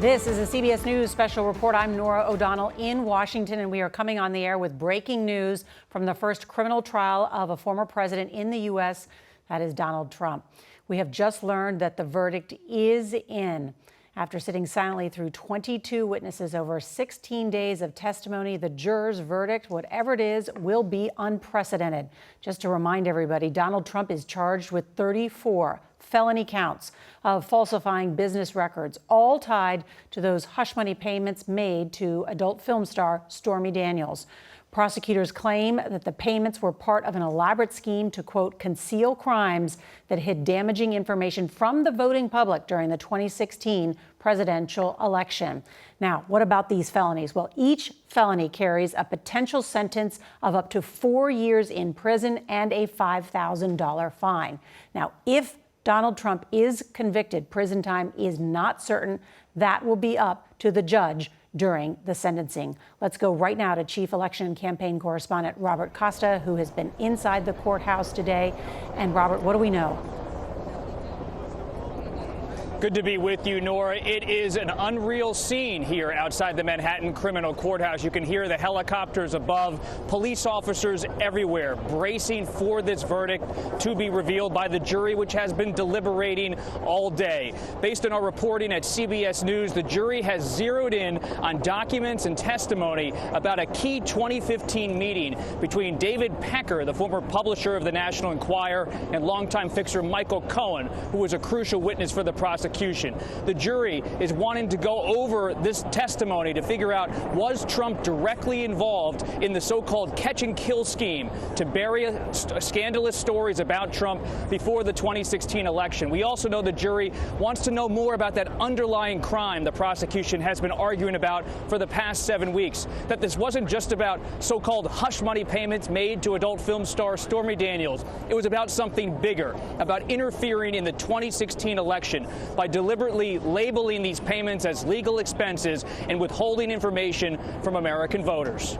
This is a CBS News special report. I'm Norah O'Donnell in Washington, and we are coming on the air with breaking news from the first criminal trial of a former president in the U.S., that is Donald Trump. We have just learned that the verdict is in. After sitting silently through 22 witnesses over 16 days of testimony, the jurors' verdict, whatever it is, will be unprecedented. Just to remind everybody, Donald Trump is charged with 34 felony counts of falsifying business records, all tied to those hush money payments made to adult film star Stormy Daniels. Prosecutors claim that the payments were part of an elaborate scheme to, quote, conceal crimes that hid damaging information from the voting public during the 2016 presidential election. Now, what about these felonies? Well, each felony carries a potential sentence of up to 4 years in prison and a $5,000 fine. Now, if Donald Trump is convicted, prison time is not certain. That will be up to the judge during the sentencing. Let's go right now to Chief Election and Campaign Correspondent Robert Costa, who has been inside the courthouse today. And Robert, what do we know? Good to be with you, Nora. It is an unreal scene here outside the Manhattan Criminal Courthouse. You can hear the helicopters above, police officers everywhere bracing for this verdict to be revealed by the jury, which has been deliberating all day. Based on our reporting at CBS News, the jury has zeroed in on documents and testimony about a key 2015 meeting between David Pecker, the former publisher of the National Enquirer, and longtime fixer Michael Cohen, who was a crucial witness for the prosecution. The jury is wanting to go over this testimony to figure out, was Trump directly involved in the so-called catch and kill scheme to bury scandalous stories about Trump before the 2016 election. We also know the jury wants to know more about that underlying crime the prosecution has been arguing about for the past 7 weeks, that this wasn't just about so-called hush money payments made to adult film star Stormy Daniels. It was about something bigger, about interfering in the 2016 election by deliberately labeling these payments as legal expenses and withholding information from American voters.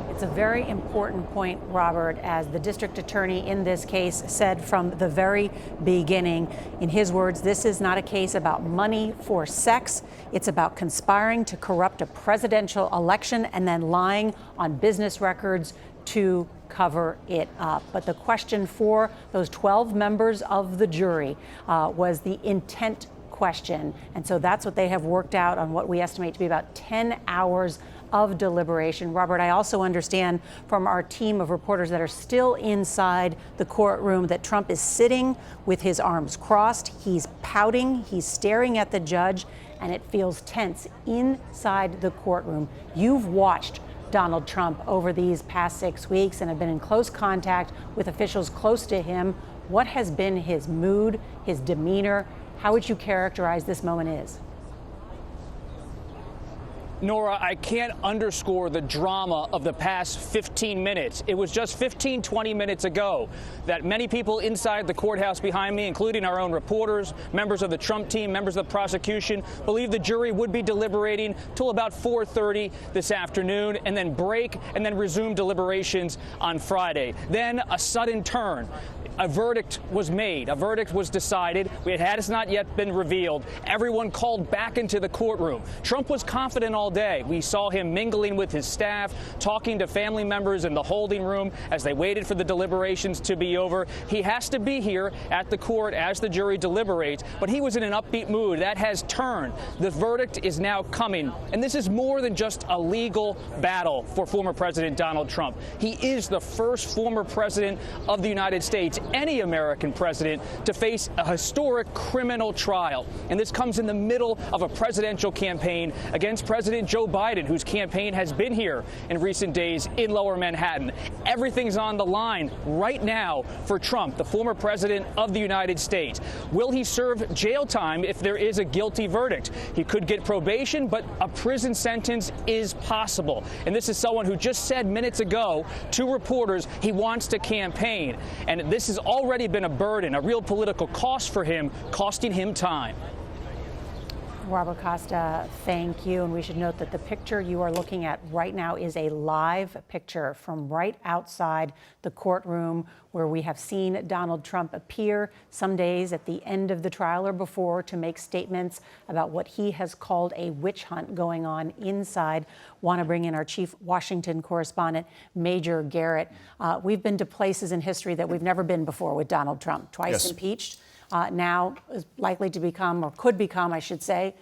It's a very important point, Robert, as the district attorney in this case said from the very beginning. In his words, this is not a case about money for sex. It's about conspiring to corrupt a presidential election and then lying on business records to cover it up. But the question for those 12 members of the jury was the intent question. And so that's what they have worked out on what we estimate to be about 10 hours of deliberation. Robert, I also understand from our team of reporters that are still inside the courtroom that Trump is sitting with his arms crossed. He's pouting, he's staring at the judge, and it feels tense inside the courtroom. You've watched Donald Trump over these past 6 weeks and have been in close contact with officials close to him. What has been his mood, his demeanor? How would you characterize this moment is? Nora, I can't underscore the drama of the past 15 minutes. It was just 15, 20 minutes ago that many people inside the courthouse behind me, including our own reporters, members of the Trump team, members of the prosecution, believed the jury would be deliberating till about 4:30 this afternoon and then break and then resume deliberations on Friday. Then a sudden turn. A verdict was made. A verdict was decided. It has not yet been revealed. Everyone called back into the courtroom. Trump was confident all day. We saw him mingling with his staff, talking to family members in the holding room as they waited for the deliberations to be over. He has to be here at the court as the jury deliberates, but he was in an upbeat mood. That has turned. The verdict is now coming, and this is more than just a legal battle for former President Donald Trump. He is the first former president of the United States, any American president, to face a historic criminal trial. And this comes in the middle of a presidential campaign against President Joe Biden, whose campaign has been here in recent days in Lower Manhattan. Everything's on the line right now for Trump, the former president of the United States. Will he serve jail time if there is a guilty verdict? He could get probation, but a prison sentence is possible. And this is someone who just said minutes ago to reporters he wants to campaign. And this has already been a burden, a real political cost for him, costing him time. Robert Costa, thank you. And we should note that the picture you are looking at right now is a live picture from right outside the courtroom where we have seen Donald Trump appear some days at the end of the trial or before to make statements about what he has called a witch hunt going on inside. Want to bring in our chief Washington correspondent, Major Garrett. We've been to places in history that we've never been before with Donald Trump, twice impeached. Now is likely to become, or could become, I should say,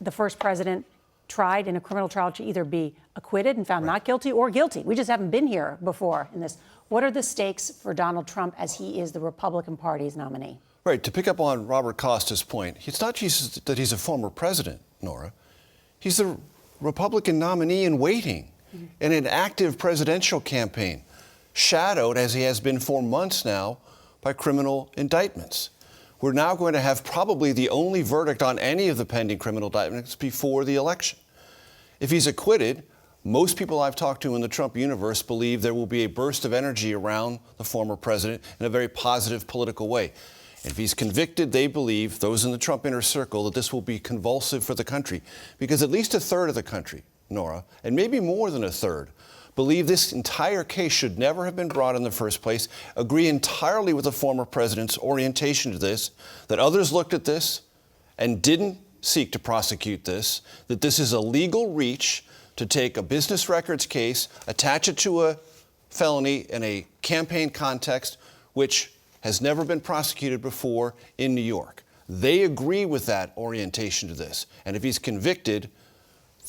the first president tried in a criminal trial to either be acquitted and found not guilty or guilty. We just haven't been here before in this. What are the stakes for Donald Trump as he is the Republican Party's nominee? Right. To pick up on Robert Costa's point, it's not just that he's a former president, Nora. He's the Republican nominee in waiting in an active presidential campaign, shadowed, as he has been for months now, by criminal indictments. We're now going to have probably the only verdict on any of the pending criminal indictments before the election. If he's acquitted, most people I've talked to in the Trump universe believe there will be a burst of energy around the former president in a very positive political way. And if he's convicted, they believe, those in the Trump inner circle, that this will be convulsive for the country. Because at least a third of the country, Nora, and maybe more than a third, believe this entire case should never have been brought in the first place, agree entirely with the former president's orientation to this, that others looked at this and didn't seek to prosecute this, that this is a legal reach to take a business records case, attach it to a felony in a campaign context, which has never been prosecuted before in New York. They agree with that orientation to this. And if he's convicted,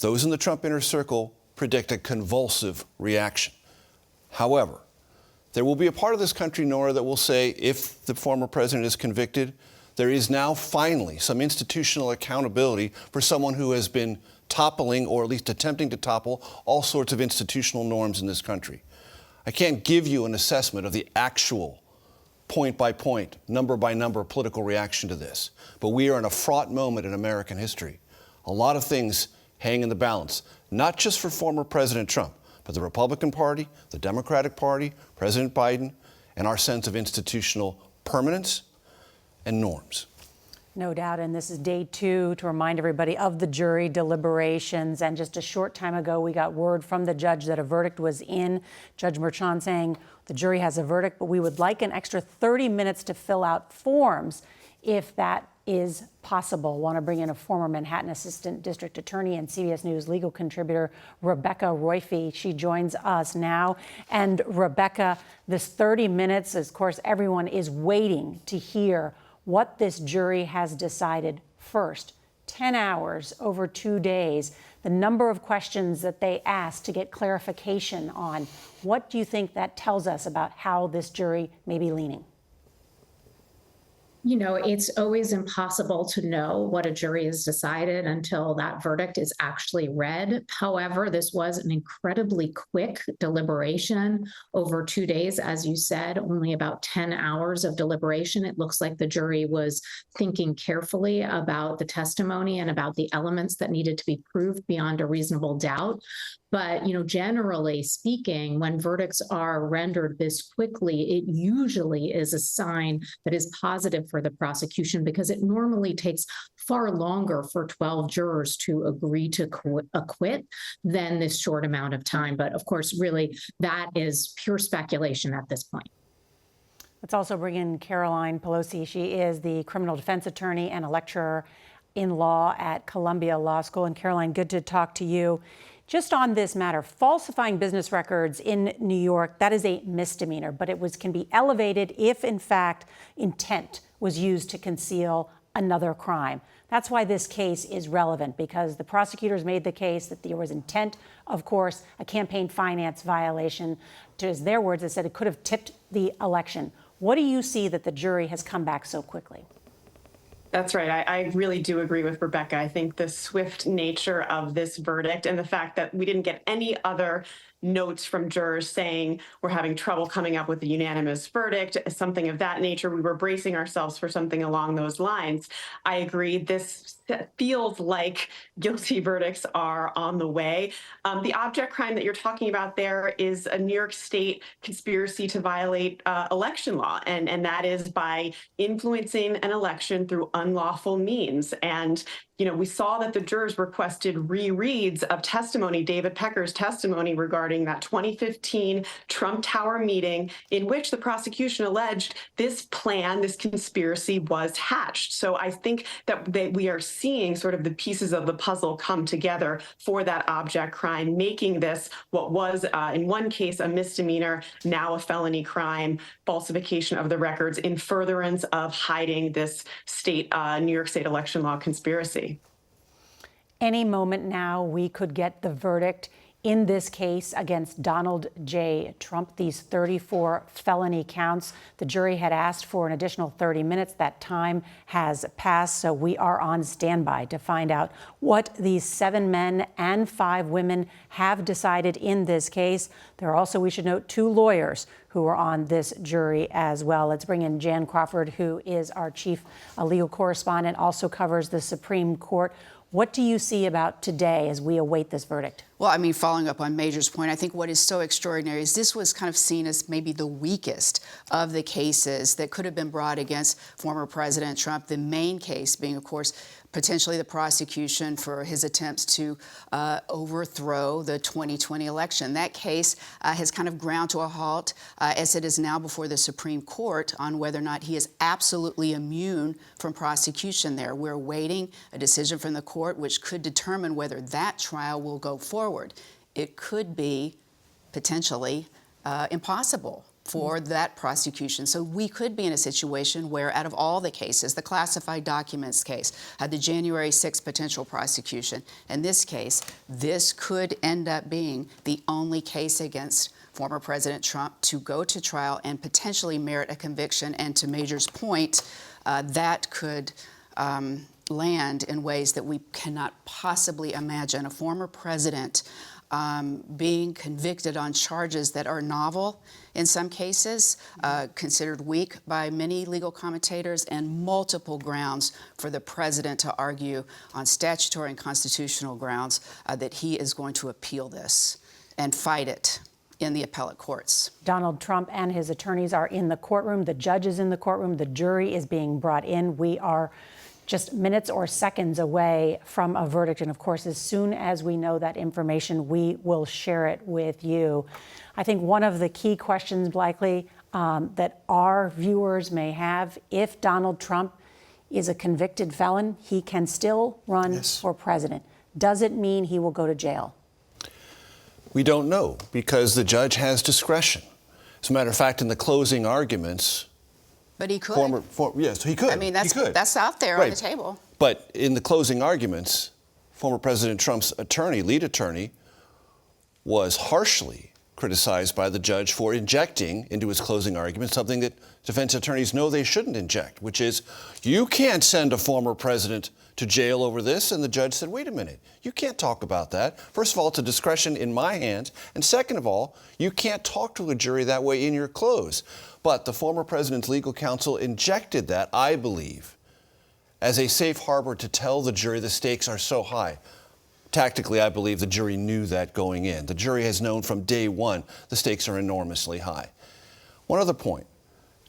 those in the Trump inner circle predict a convulsive reaction. However, there will be a part of this country, Nora, that will say if the former president is convicted, there is now finally some institutional accountability for someone who has been toppling, or at least attempting to topple, all sorts of institutional norms in this country. I can't give you an assessment of the actual point by point, number by number political reaction to this, but we are in a fraught moment in American history. A lot of things hang in the balance, not just for former President Trump, but the Republican Party, the Democratic Party, President Biden, and our sense of institutional permanence and norms. No doubt, and this is day 2 to remind everybody of the jury deliberations. And just a short time ago, we got word from the judge that a verdict was in. Judge Merchan saying the jury has a verdict, but we would like an extra 30 minutes to fill out forms if that is possible. Want to bring in a former Manhattan Assistant District Attorney and CBS News legal contributor, Rebecca Roiphe. She joins us now. And Rebecca, this 30 minutes, of course, everyone is waiting to hear what this jury has decided. First, 10 hours over 2 days, the number of questions that they asked to get clarification on. What do you think that tells us about how this jury may be leaning? You know, it's always impossible to know what a jury has decided until that verdict is actually read. However, this was an incredibly quick deliberation over 2 days. As you said, only about 10 hours of deliberation. It looks like the jury was thinking carefully about the testimony and about the elements that needed to be proved beyond a reasonable doubt. But, you know, generally speaking, when verdicts are rendered this quickly, it usually is a sign that is positive for the prosecution, because it normally takes far longer for 12 jurors to agree to acquit than this short amount of time. But of course, really, that is pure speculation at this point. Let's also bring in Caroline Pelosi. She is the criminal defense attorney and a lecturer in law at Columbia Law School. And Caroline, good to talk to you. Just on this matter, falsifying business records in New York, that is a misdemeanor, but it can be elevated if, in fact, intent was used to conceal another crime. That's why this case is relevant, because the prosecutors made the case that there was intent, of course, a campaign finance violation. To their words, they said it could have tipped the election. What do you see that the jury has come back so quickly? That's right. I really do agree with Rebecca. I think the swift nature of this verdict and the fact that we didn't get any other notes from jurors saying we're having trouble coming up with a unanimous verdict, something of that nature. We were bracing ourselves for something along those lines. I agree. This feels like guilty verdicts are on the way. The object crime that you're talking about there is a New York State conspiracy to violate election law, and that is by influencing an election through unlawful means. And we saw that the jurors requested rereads of testimony, David Pecker's testimony regarding that 2015 Trump Tower meeting in which the prosecution alleged this plan, this conspiracy was hatched. So I think that we are seeing sort of the pieces of the puzzle come together for that object crime, making this what was in one case a misdemeanor, now a felony crime, falsification of the records in furtherance of hiding this New York State election law conspiracy. Any moment now, we could get the verdict in this case against Donald J. Trump, these 34 felony counts. The jury had asked for an additional 30 minutes. That time has passed, so we are on standby to find out what these 7 men and 5 women have decided in this case. There are also, we should note, 2 lawyers who are on this jury as well. Let's bring in Jan Crawford, who is our chief legal correspondent, also covers the Supreme Court. What do you see about today as we await this verdict? Well, I mean, following up on Major's point, I think what is so extraordinary is this was kind of seen as maybe the weakest of the cases that could have been brought against former President Trump. The main case being, of course, potentially the prosecution for his attempts to overthrow the 2020 election. That case has kind of ground to a halt as it is now before the Supreme Court on whether or not he is absolutely immune from prosecution there. We're awaiting a decision from the court which could determine whether that trial will go forward. It could be potentially impossible for that prosecution. So we could be in a situation where out of all the cases, the classified documents case, the January 6th potential prosecution, in this case, this could end up being the only case against former President Trump to go to trial and potentially merit a conviction. And to Major's point, that could land in ways that we cannot possibly imagine. A former president being convicted on charges that are novel in some cases, considered weak by many legal commentators, and multiple grounds for the president to argue on statutory and constitutional grounds that he is going to appeal this and fight it in the appellate courts. Donald Trump and his attorneys are in the courtroom. The judge is in the courtroom. The jury is being brought in. We are just minutes or seconds away from a verdict. And of course, as soon as we know that information, we will share it with you. I think one of the key questions likely that our viewers may have, if Donald Trump is a convicted felon, he can still run for president. Does it mean he will go to jail? We don't know because the judge has discretion. As a matter of fact, in the closing arguments, but he could. Yes, he could. I mean, that's out there on the table. But in the closing arguments, former President Trump's lead attorney, was harshly criticized by the judge for injecting into his closing argument something that defense attorneys know they shouldn't inject, which is, you can't send a former president to jail over this. And the judge said, wait a minute, you can't talk about that. First of all, it's a discretion in my hands. And second of all, you can't talk to a jury that way in your close. But the former president's legal counsel injected that, I believe, as a safe harbor to tell the jury the stakes are so high. Tactically, I believe the jury knew that going in. The jury has known from day one the stakes are enormously high. One other point,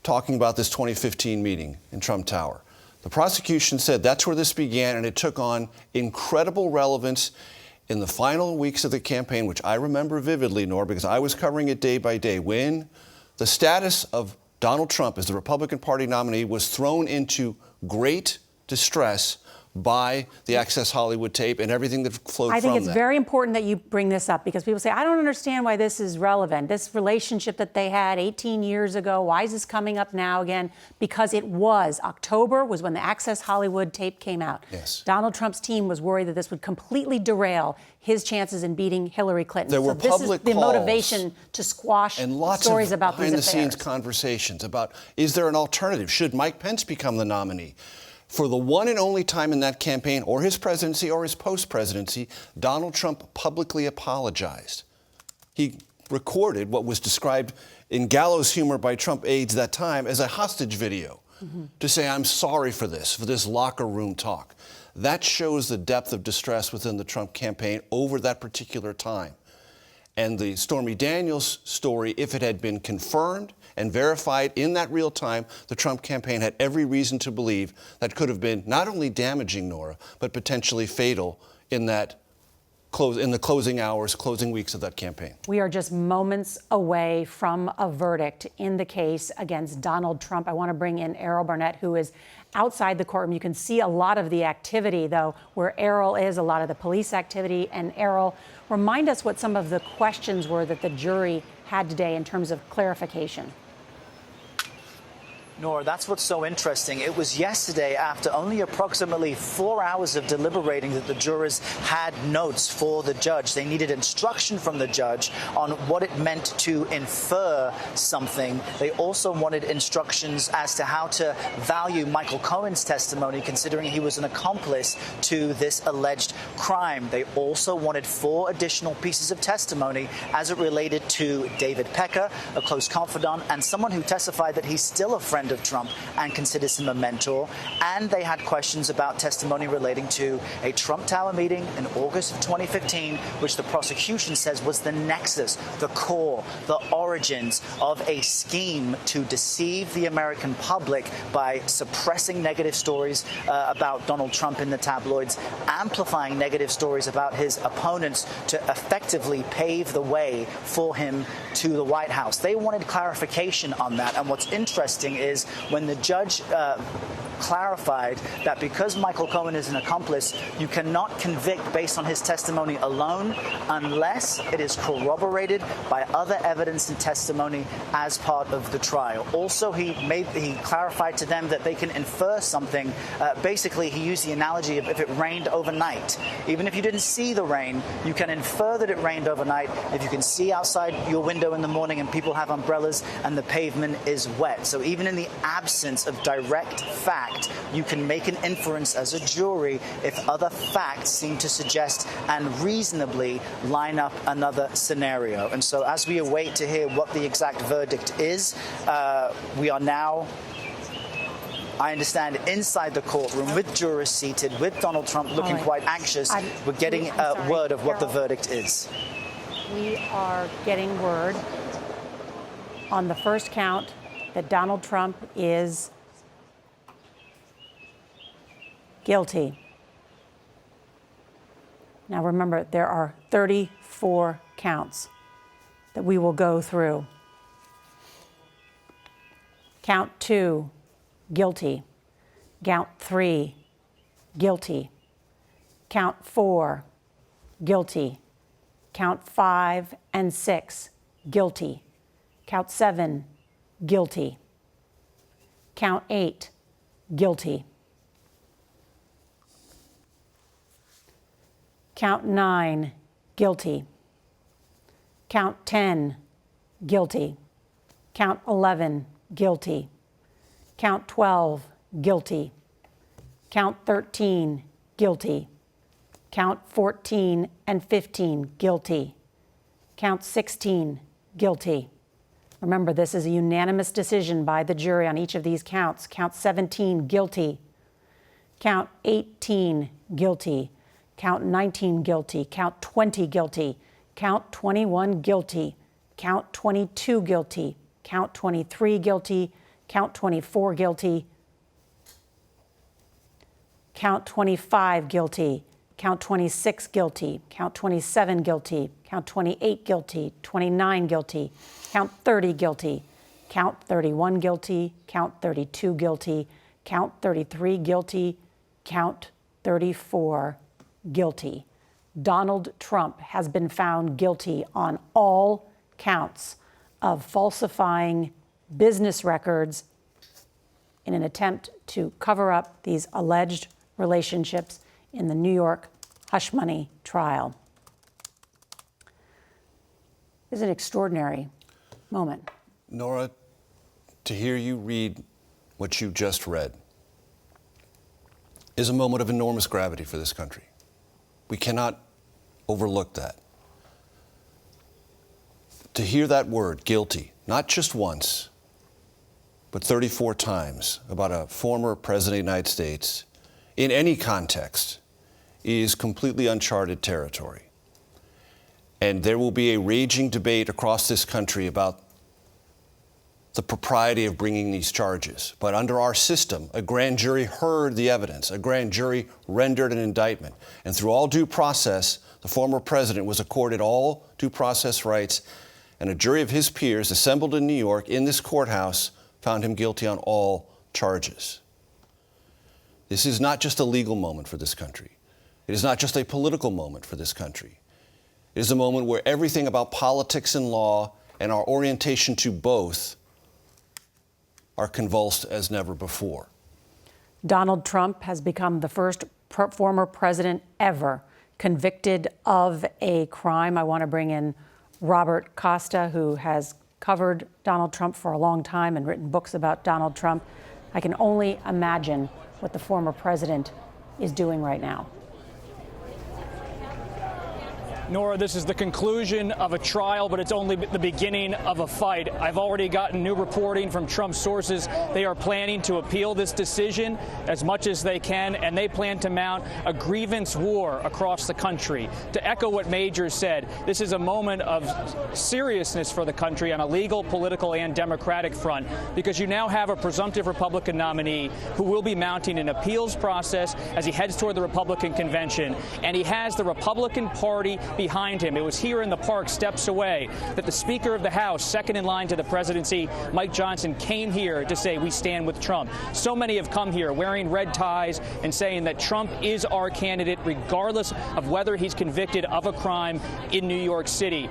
talking about this 2015 meeting in Trump Tower. The prosecution said that's where this began, and it took on incredible relevance in the final weeks of the campaign, which I remember vividly, Norah, because I was covering it day by day, when the status of Donald Trump as the Republican Party nominee was thrown into great distress by the Access Hollywood tape and everything that flowed from that. I think it's very important that you bring this up because people say, I don't understand why this is relevant. This relationship that they had 18 years ago, why is this coming up now again? Because October was when the Access Hollywood tape came out. Yes. Donald Trump's team was worried that this would completely derail his chances in beating Hillary Clinton. There were public this is the calls motivation to squash and lots stories of about these affairs. behind-the-scenes conversations about, is there an alternative? Should Mike Pence become the nominee? For the one and only time in that campaign, or his presidency or his post-presidency, Donald Trump publicly apologized. He recorded what was described in gallows humor by Trump aides that time as a hostage video to say, I'm sorry for this locker room talk. That shows the depth of distress within the Trump campaign over that particular time. And the Stormy Daniels story, if it had been confirmed and verified in that real time, the Trump campaign had every reason to believe that could have been not only damaging, Norah, but potentially fatal in the closing hours, closing weeks of that campaign. We are just moments away from a verdict in the case against Donald Trump. I want to bring in Errol Barnett, who is outside the courtroom. You can see a lot of the activity, though, where Errol is, a lot of the police activity. And Errol, remind us what some of the questions were that the jury had today in terms of clarification. Norah, that's what's so interesting. It was yesterday, after only approximately 4 hours of deliberating, that the jurors had notes for the judge. They needed instruction from the judge on what it meant to infer something. They also wanted instructions as to how to value Michael Cohen's testimony, considering he was an accomplice to this alleged crime. They also wanted 4 additional pieces of testimony as it related to David Pecker, a close confidant, and someone who testified that he's still a friend of Trump and considers him a mentor. And they had questions about testimony relating to a Trump Tower meeting in August of 2015, which the prosecution says was the nexus, the core, the origins of a scheme to deceive the American public by suppressing negative stories about Donald Trump in the tabloids, amplifying negative stories about his opponents to effectively pave the way for him to the White House. They wanted clarification on that. And what's interesting is when the judge clarified that because Michael Cohen is an accomplice, you cannot convict based on his testimony alone unless it is corroborated by other evidence and testimony as part of the trial. Also, he clarified to them that they can infer something. Basically, he used the analogy of if it rained overnight. Even if you didn't see the rain, you can infer that it rained overnight if you can see outside your window in the morning and people have umbrellas and the pavement is wet. So even in the absence of direct fact, you can make an inference as a jury if other facts seem to suggest and reasonably line up another scenario. And so as we await to hear what the exact verdict is, we are now, I understand, inside the courtroom with jurors seated, with Donald Trump looking quite anxious. We're getting word of what the verdict is. We are getting word on the first count that Donald Trump is guilty. Now remember, there are 34 counts that we will go through. Count 2, guilty. Count 3, guilty. Count 4, guilty. Count 5 and 6, guilty. Count 7, guilty. Count 8, guilty. Count 9, guilty. Count 10, guilty. Count 11, guilty. Count 12, guilty. Count 13, guilty. Count 14 and 15, guilty. Count 16, guilty. Remember, this is a unanimous decision by the jury on each of these counts. Count 17, guilty. Count 18, guilty. Count 19, guilty. Count 20, guilty. Count 21, guilty. Count 22, guilty. Count 23, guilty. Count 24, guilty. Count 25, guilty. Count 26, guilty. Count 27, guilty. Count 28, guilty. 29, guilty. Count 30, guilty. Count 31, guilty. Count 32, guilty. Count 33, guilty. Count 34, guilty. Donald Trump has been found guilty on all counts of falsifying business records in an attempt to cover up these alleged relationships in the New York hush money trial. This is an extraordinary moment. Norah, to hear you read what you just read is a moment of enormous gravity for this country. We cannot overlook that. To hear that word, guilty, not just once, but 34 times about a former president of the United States in any context is completely uncharted territory. And there will be a raging debate across this country about the propriety of bringing these charges. But under our system, a grand jury heard the evidence. A grand jury rendered an indictment. And through all due process, the former president was accorded all due process rights, and a jury of his peers assembled in New York in this courthouse found him guilty on all charges. This is not just a legal moment for this country. It is not just a political moment for this country. It is a moment where everything about politics and law and our orientation to both are convulsed as never before. Donald Trump has become the first former president ever convicted of a crime. I want to bring in Robert Costa, who has covered Donald Trump for a long time and written books about Donald Trump. I can only imagine what the former president is doing right now. Norah, this is the conclusion of a trial, but it's only the beginning of a fight. I've already gotten new reporting from Trump sources. They are planning to appeal this decision as much as they can, and they plan to mount a grievance war across the country. To echo what Majors said, this is a moment of seriousness for the country on a legal, political, and democratic front, because you now have a presumptive Republican nominee who will be mounting an appeals process as he heads toward the Republican convention, and he has the Republican Party behind him. It was here in the park, steps away, that the Speaker of the House, second in line to the presidency, Mike Johnson, came here to say, "We stand with Trump." So many have come here wearing red ties and saying that Trump is our candidate, regardless of whether he's convicted of a crime in New York City.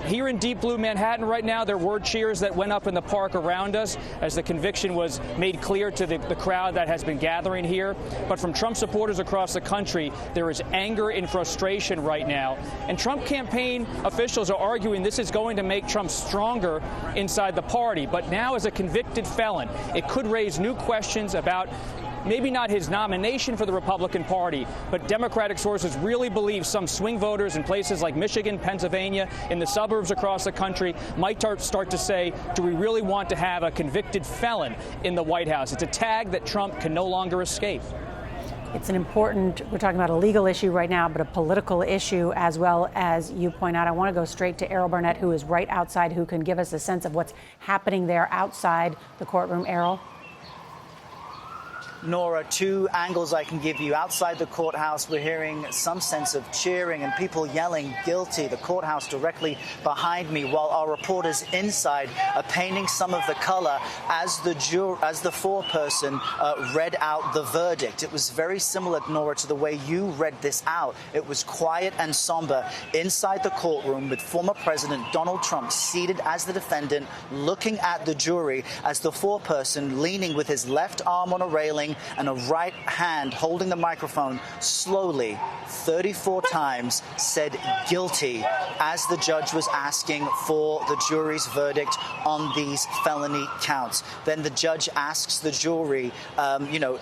Here in deep blue Manhattan right now, there were cheers that went up in the park around us as the conviction was made clear to the crowd that has been gathering here. But from Trump supporters across the country, there is anger and frustration right now. And Trump campaign officials are arguing this is going to make Trump stronger inside the party. But now, as a convicted felon, it could raise new questions about maybe not his nomination for the Republican Party, but Democratic sources really believe some swing voters in places like Michigan, Pennsylvania, in the suburbs across the country might start to say, do we really want to have a convicted felon in the White House? It's a tag that Trump can no longer escape. It's an important, we're talking about a legal issue right now, but a political issue as well, as you point out. I want to go straight to Errol Barnett, who is right outside, who can give us a sense of what's happening there outside the courtroom. Errol? Norah, two angles I can give you. Outside the courthouse, we're hearing some sense of cheering and people yelling guilty. The courthouse directly behind me, while our reporters inside are painting some of the color as the foreperson read out the verdict. It was very similar, Norah, to the way you read this out. It was quiet and somber inside the courtroom, with former President Donald Trump seated as the defendant, looking at the jury as the foreperson, leaning with his left arm on a railing and a right hand holding the microphone, slowly 34 times said guilty as the judge was asking for the jury's verdict on these felony counts. Then the judge asks the jury,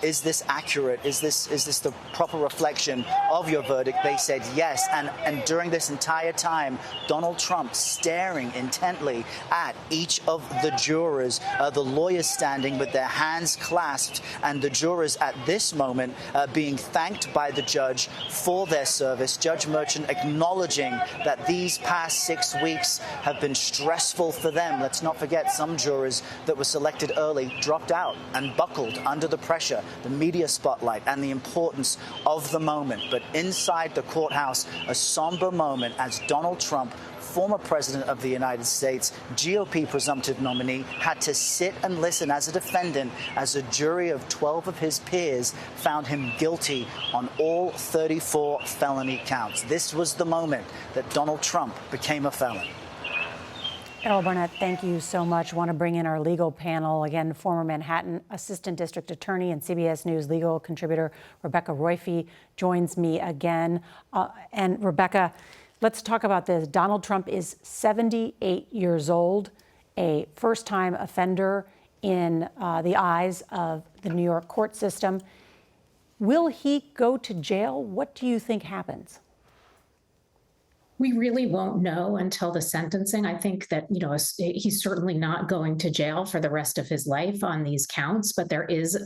is this accurate? Is this the proper reflection of your verdict? They said yes. And during this entire time, Donald Trump staring intently at each of the jurors, the lawyers standing with their hands clasped, and the jurors at this moment being thanked by the judge for their service. Judge Merchant acknowledging that these past 6 weeks have been stressful for them. Let's not forget, some jurors that were selected early dropped out and buckled under the pressure, the media spotlight, and the importance of the moment. But inside the courthouse, a somber moment as Donald Trump, former president of the United States, GOP presumptive nominee, had to sit and listen as a defendant as a jury of 12 of his peers found him guilty on all 34 felony counts. This was the moment that Donald Trump became a felon. Errol Barnett, thank you so much. I want to bring in our legal panel. Again, former Manhattan Assistant District Attorney and CBS News legal contributor Rebecca Roiphe joins me again. And Rebecca, let's talk about this. Donald Trump is 78 years old, a first-time offender in the eyes of the New York court system. Will he go to jail? What do you think happens? We really won't know until the sentencing. I think that, he's certainly not going to jail for the rest of his life on these counts, but there is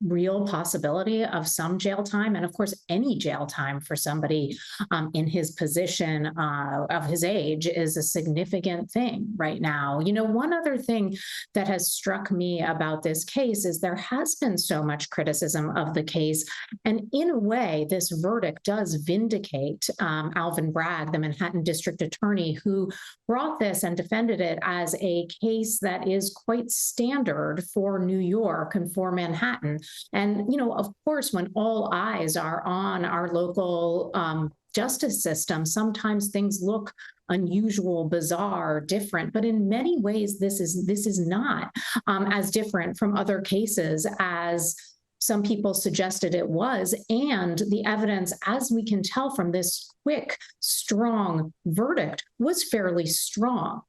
real possibility of some jail time. And of course, any jail time for somebody in his position of his age is a significant thing right now. You know, one other thing that has struck me about this case is there has been so much criticism of the case. And in a way, this verdict does vindicate Alvin Bragg, the Manhattan District Attorney, who brought this and defended it as a case that is quite standard for New York and for Manhattan. And, you know, of course, when all eyes are on our local justice system, sometimes things look unusual, bizarre, different. But in many ways, this is not as different from other cases as some people suggested it was. And the evidence, as we can tell from this quick, strong verdict, was fairly strong.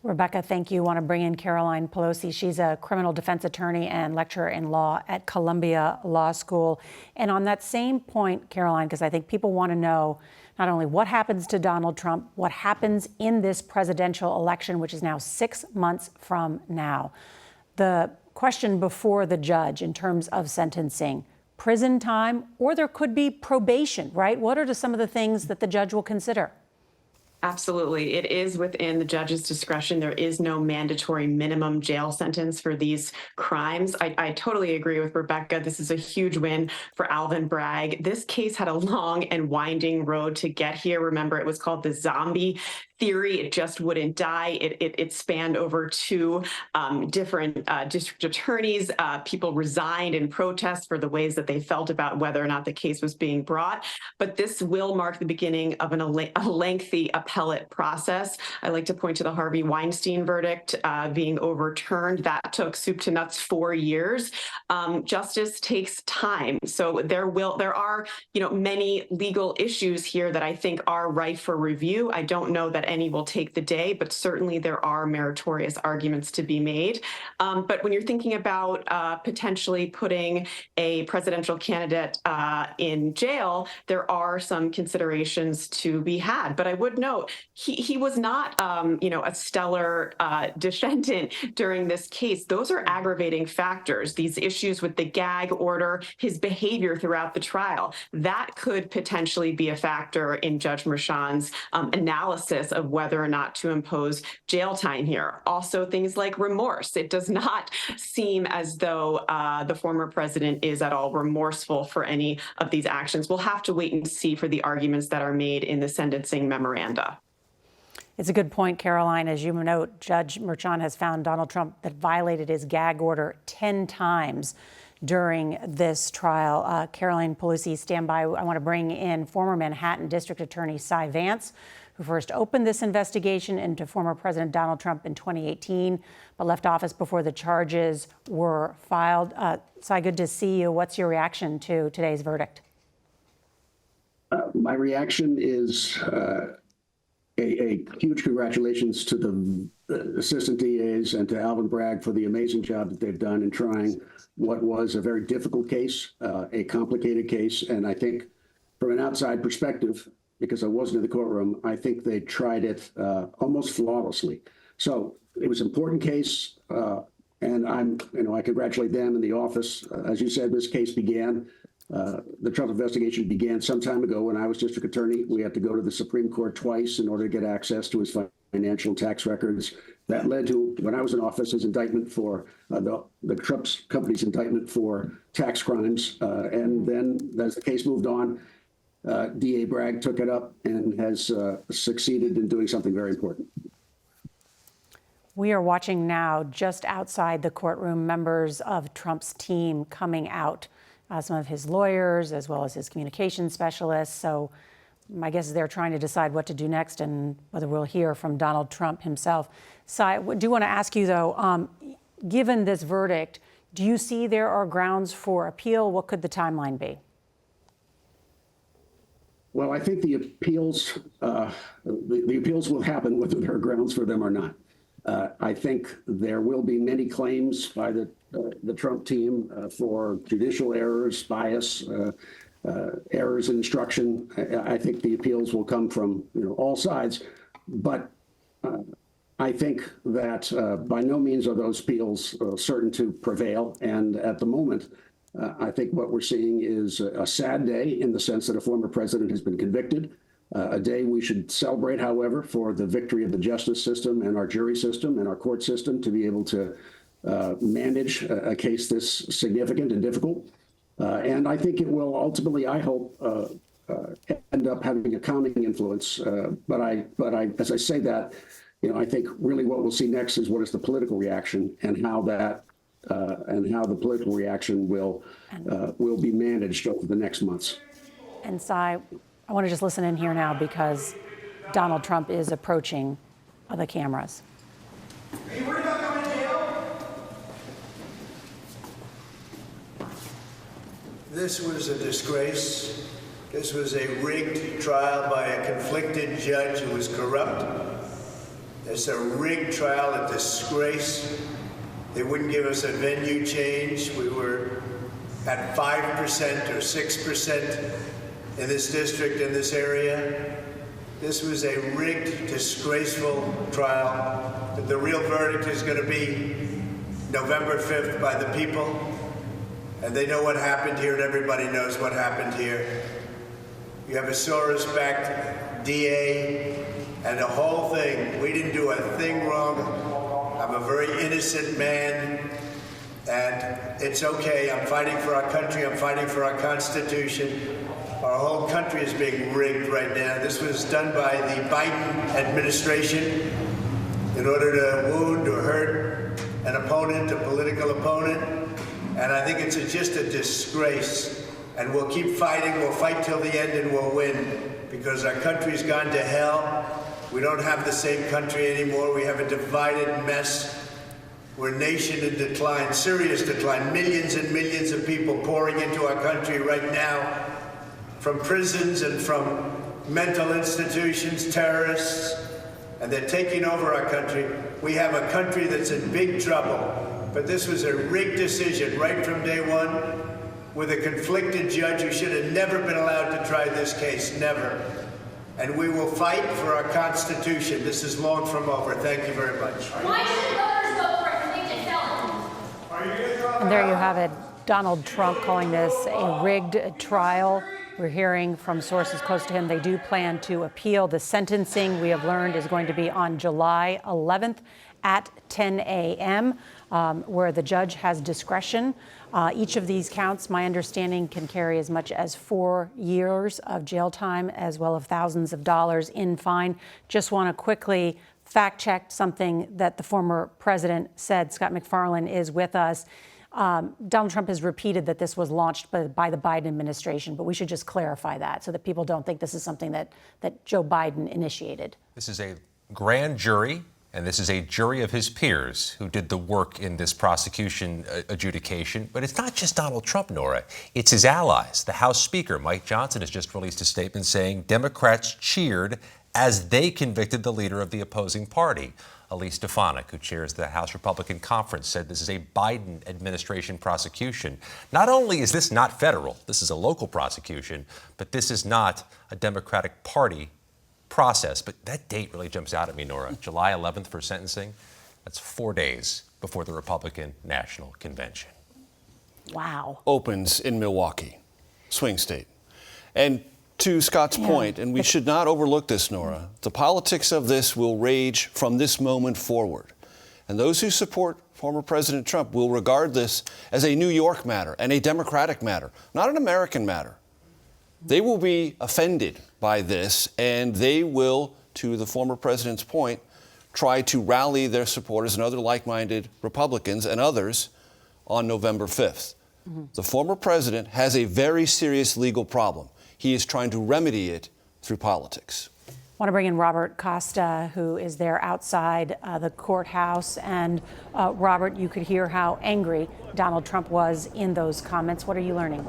Rebecca, thank you. I want to bring in Caroline Pelosi. She's a criminal defense attorney and lecturer in law at Columbia Law School. And on that same point, Caroline, because I think people want to know not only what happens to Donald Trump, what happens in this presidential election, which is now 6 months from now. The question before the judge in terms of sentencing, prison time, or there could be probation, right? What are some of the things that the judge will consider? Absolutely. It is within the judge's discretion. There is no mandatory minimum jail sentence for these crimes. I totally agree with Rebecca. This is a huge win for Alvin Bragg. This case had a long and winding road to get here. Remember, it was called the zombie theory. It just wouldn't die. It spanned over two different district attorneys. People resigned in protest for the ways that they felt about whether or not the case was being brought. But this will mark the beginning of a lengthy appellate process. I like to point to the Harvey Weinstein verdict being overturned. That took soup to nuts 4 years. Justice takes time. So there are, many legal issues here that I think are ripe for review. I don't know that any will take the day, but certainly there are meritorious arguments to be made. But when you're thinking about potentially putting a presidential candidate in jail, there are some considerations to be had. But I would note he was not, a stellar defendant during this case. Those are aggravating factors. These issues with the gag order, his behavior throughout the trial, that could potentially be a factor in Judge Merchan's analysis of whether or not to impose jail time here. Also, things like remorse. It does not seem as though the former president is at all remorseful for any of these actions. We'll have to wait and see for the arguments that are made in the sentencing memoranda. It's a good point, Caroline. As you note, Judge Merchan has found Donald Trump that violated his gag order 10 times during this trial. Caroline Pelosi, stand by. I want to bring in former Manhattan District Attorney Cy Vance, who first opened this investigation into former President Donald Trump in 2018, but left office before the charges were filed. Cy, good to see you. What's your reaction to today's verdict? My reaction is a huge congratulations to the assistant DAs and to Alvin Bragg for the amazing job that they've done in trying what was a very difficult case, a complicated case. And I think from an outside perspective, because I wasn't in the courtroom, I think they tried it almost flawlessly. So it was an important case. And I congratulate them in the office. As you said, this case began. The Trump investigation began some time ago when I was district attorney. We had to go to the Supreme Court twice in order to get access to his financial and tax records. That led to, when I was in office, his indictment for the Trump company's indictment for tax crimes. And then as the case moved on, DA Bragg took it up and has succeeded in doing something very important. We are watching now, just outside the courtroom, members of Trump's team coming out. Some of his lawyers, as well as his communications specialists. So my guess is they're trying to decide what to do next and whether we'll hear from Donald Trump himself. So I do want to ask you, though, given this verdict, do you see there are grounds for appeal? What could the timeline be? Well, I think the appeals will happen whether there are grounds for them or not. I think there will be many claims by the Trump team for judicial errors, bias, errors in instruction. I think the appeals will come from all sides. But I think that by no means are those appeals certain to prevail. And at the moment, I think what we're seeing is a sad day in the sense that a former president has been convicted. A day we should celebrate, however, for the victory of the justice system and our jury system and our court system to be able to manage a case this significant and difficult. And I think it will ultimately, I hope, end up having a calming influence. But as I say that, I think really what we'll see next is what is the political reaction and how the political reaction will be managed over the next months. And Cy, I want to just listen in here now because Donald Trump is approaching the cameras. Are you worried about going to jail? This was a disgrace. This was a rigged trial by a conflicted judge who was corrupt. It's a rigged trial, a disgrace. They wouldn't give us a venue change. We were at 5% or 6% in this district, in this area. This was a rigged, disgraceful trial. But the real verdict is going to be November 5th by the people. And they know what happened here, and everybody knows what happened here. You have a Soros-backed DA and the whole thing. We didn't do a thing wrong. I'm a very innocent man, and it's okay. I'm fighting for our country. I'm fighting for our Constitution. Our whole country is being rigged right now. This was done by the Biden administration in order to wound or hurt an opponent, a political opponent. And I think it's just a disgrace. And we'll keep fighting. We'll fight till the end, and we'll win, because our country's gone to hell. We don't have the same country anymore. We have a divided mess. We're a nation in decline, serious decline. Millions and millions of people pouring into our country right now from prisons and from mental institutions, terrorists, and they're taking over our country. We have a country that's in big trouble. But this was a rigged decision right from day one, with a conflicted judge who should have never been allowed to try this case, never. And we will fight for our Constitution. This is long from over. Thank you very much. Why should voters vote for a convicted felon? And there you have it. Donald Trump calling this a rigged trial. We're hearing from sources close to him they do plan to appeal. The sentencing, we have learned, is going to be on July 11th at 10 a.m., where the judge has discretion. Each of these counts, my understanding, can carry as much as 4 years of jail time, as well as thousands of dollars in fine. Just want to quickly fact check something that the former president said. Scott McFarlane is with us. Donald Trump has repeated that this was launched by the Biden administration, but we should just clarify that so that people don't think this is something that Joe Biden initiated. This is a grand jury, and this is a jury of his peers who did the work in this prosecution adjudication. But it's not just Donald Trump, Norah. It's his allies. The House Speaker, Mike Johnson, has just released a statement saying Democrats cheered as they convicted the leader of the opposing party. Elise Stefanik, who chairs the House Republican Conference, said this is a Biden administration prosecution. Not only is this not federal, this is a local prosecution, but this is not a Democratic Party process. But that date really jumps out at me, Norah. July 11th for sentencing. That's 4 days before the Republican National Convention. Wow. Opens in Milwaukee, swing state. And to Scott's point, and we should not overlook this, Norah, the politics of this will rage from this moment forward. And those who support former President Trump will regard this as a New York matter and a Democratic matter, not an American matter. They will be offended by this, and they will, to the former president's point, try to rally their supporters and other like-minded Republicans and others on November 5th. The former president has a very serious legal problem. He is trying to remedy it through politics. I want to bring in Robert Costa, who is there outside the courthouse. And Robert, you could hear how angry Donald Trump was in those comments. What are you learning?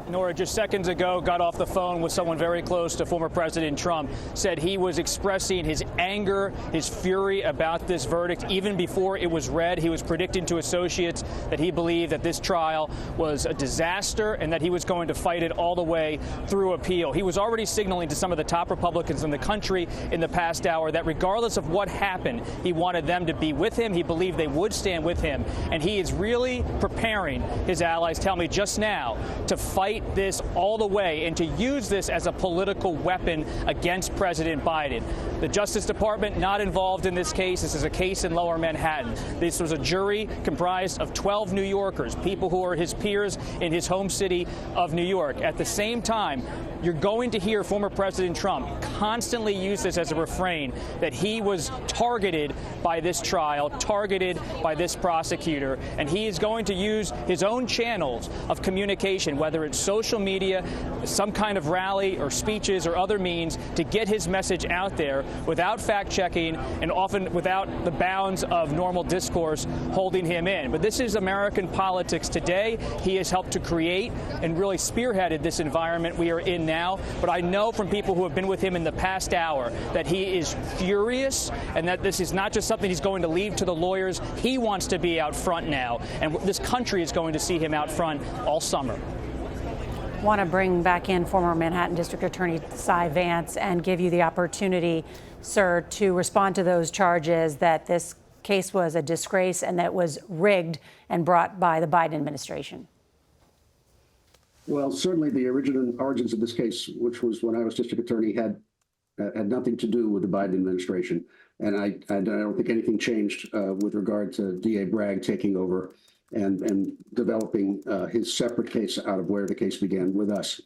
Norah, just seconds ago, got off the phone with someone very close to former President Trump, said he was expressing his anger, his fury about this verdict. Even before it was read, he was predicting to associates that he believed that this trial was a disaster and that he was going to fight it all the way through appeal. He was already signaling to some of the top Republicans in the country in the past hour that regardless of what happened, he wanted them to be with him. He believed they would stand with him. And he is really preparing his allies, tell me just now, to fight this all the way and to use this as a political weapon against President Biden. The Justice Department not involved in this case. This is a case in Lower Manhattan. This was a jury comprised of 12 New Yorkers, people who are his peers in his home city of New York. At the same time, you're going to hear former President Trump constantly use this as a refrain that he was targeted by this trial, targeted by this prosecutor, and he is going to use his own channels of communication, whether it's social media, some kind of rally or speeches or other means, to get his message out there without fact-checking and often without the bounds of normal discourse holding him in. But this is American politics today. He has helped to create and really spearheaded this environment we are in now. But I know from people who have been with him in the past hour that he is furious and that this is not just something he's going to leave to the lawyers. He wants to be out front now, and this country is going to see him out front all summer. Want to bring back in former Manhattan District Attorney Cy Vance and give you the opportunity, sir, to respond to those charges that this case was a disgrace and that it was rigged and brought by the Biden administration. Well, certainly the origins of this case, which was when I was district attorney, had nothing to do with the Biden administration. And I don't think anything changed with regard to DA Bragg taking over and developing his separate case out of where the case began with us.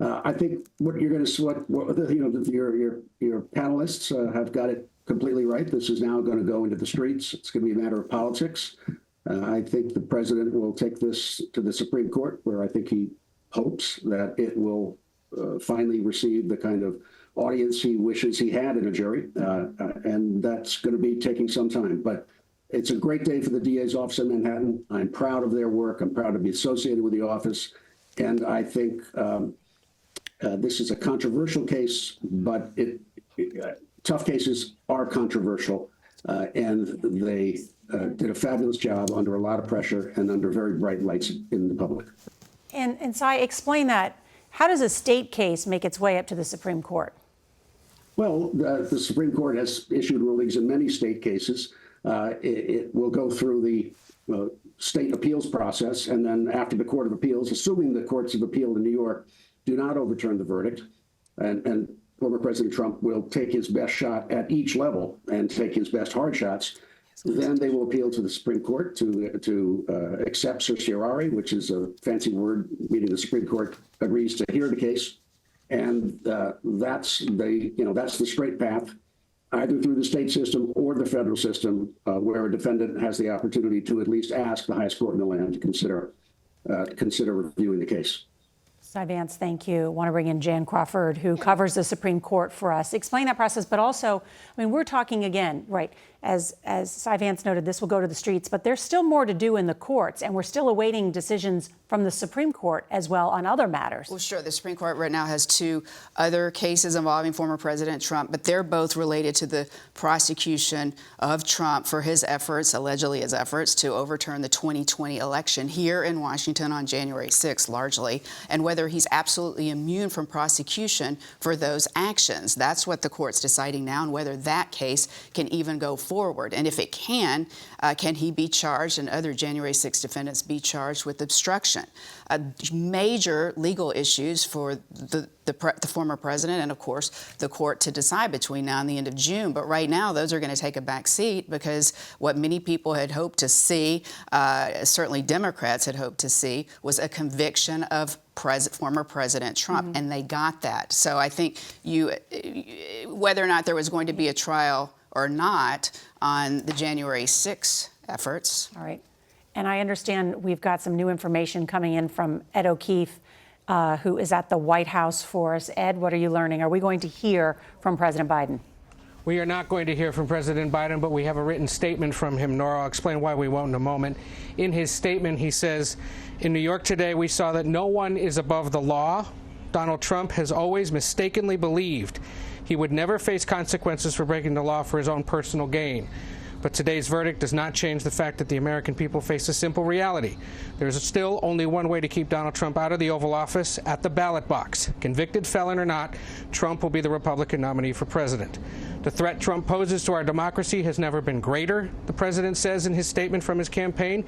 I think what you're going to, your panelists have got it completely right. This is now going to go into the streets. It's going to be a matter of politics. I think the president will take this to the Supreme Court, where I think he hopes that it will finally receive the kind of audience he wishes he had in a jury. And that's going to be taking some time. But it's a great day for the DA's office in Manhattan. I'm proud of their work. I'm proud to be associated with the office. And I think this is a controversial case, but tough cases are controversial. And they did a fabulous job under a lot of pressure and under very bright lights in the public. And Cy, explain that. How does a state case make its way up to the Supreme Court? Well, the Supreme Court has issued rulings in many state cases. It will go through the state appeals process, and then after the Court of Appeals, assuming the courts of appeal in New York do not overturn the verdict, and former President Trump will take his best shot at each level and take his best hard shots, then they will appeal to the Supreme Court to accept certiorari, which is a fancy word meaning the Supreme Court agrees to hear the case, and that's the straight path, either through the state system or the federal system, where a defendant has the opportunity to at least ask the highest court in the land to consider reviewing the case. Cy Vance, thank you. I want to bring in Jan Crawford, who covers the Supreme Court for us. Explain that process, but also, I mean, we're talking again, right, as Cy Vance noted, this will go to the streets, but there's still more to do in the courts, and we're still awaiting decisions from the Supreme Court as well on other matters. Well, sure. The Supreme Court right now has two other cases involving former President Trump, but they're both related to the prosecution of Trump for his efforts, allegedly his efforts, to overturn the 2020 election here in Washington on January 6th, largely, and whether he's absolutely immune from prosecution for those actions. That's what the court's deciding now, and whether that case can even go forward. And if it can he be charged and other January 6 defendants be charged with obstruction? Major legal issues for the former president and, of course, the court to decide between now and the end of June. But right now, those are going to take a back seat because what many people had hoped to see, certainly Democrats had hoped to see, was a conviction of former President Trump, and they got that. So I think whether or not there was going to be a trial or not on the January 6 efforts. All right. And I understand we've got some new information coming in from Ed O'Keefe, who is at the White House for us. Ed, what are you learning? Are we going to hear from President Biden? We are not going to hear from President Biden, but we have a written statement from him. Norah, I'll explain why we won't in a moment. In his statement, he says, in New York today, we saw that no one is above the law. Donald Trump has always mistakenly believed he would never face consequences for breaking the law for his own personal gain. But today's verdict does not change the fact that the American people face a simple reality. There is still only one way to keep Donald Trump out of the Oval Office, at the ballot box. Convicted felon or not, Trump will be the Republican nominee for president. The threat Trump poses to our democracy has never been greater, the president says in his statement from his campaign.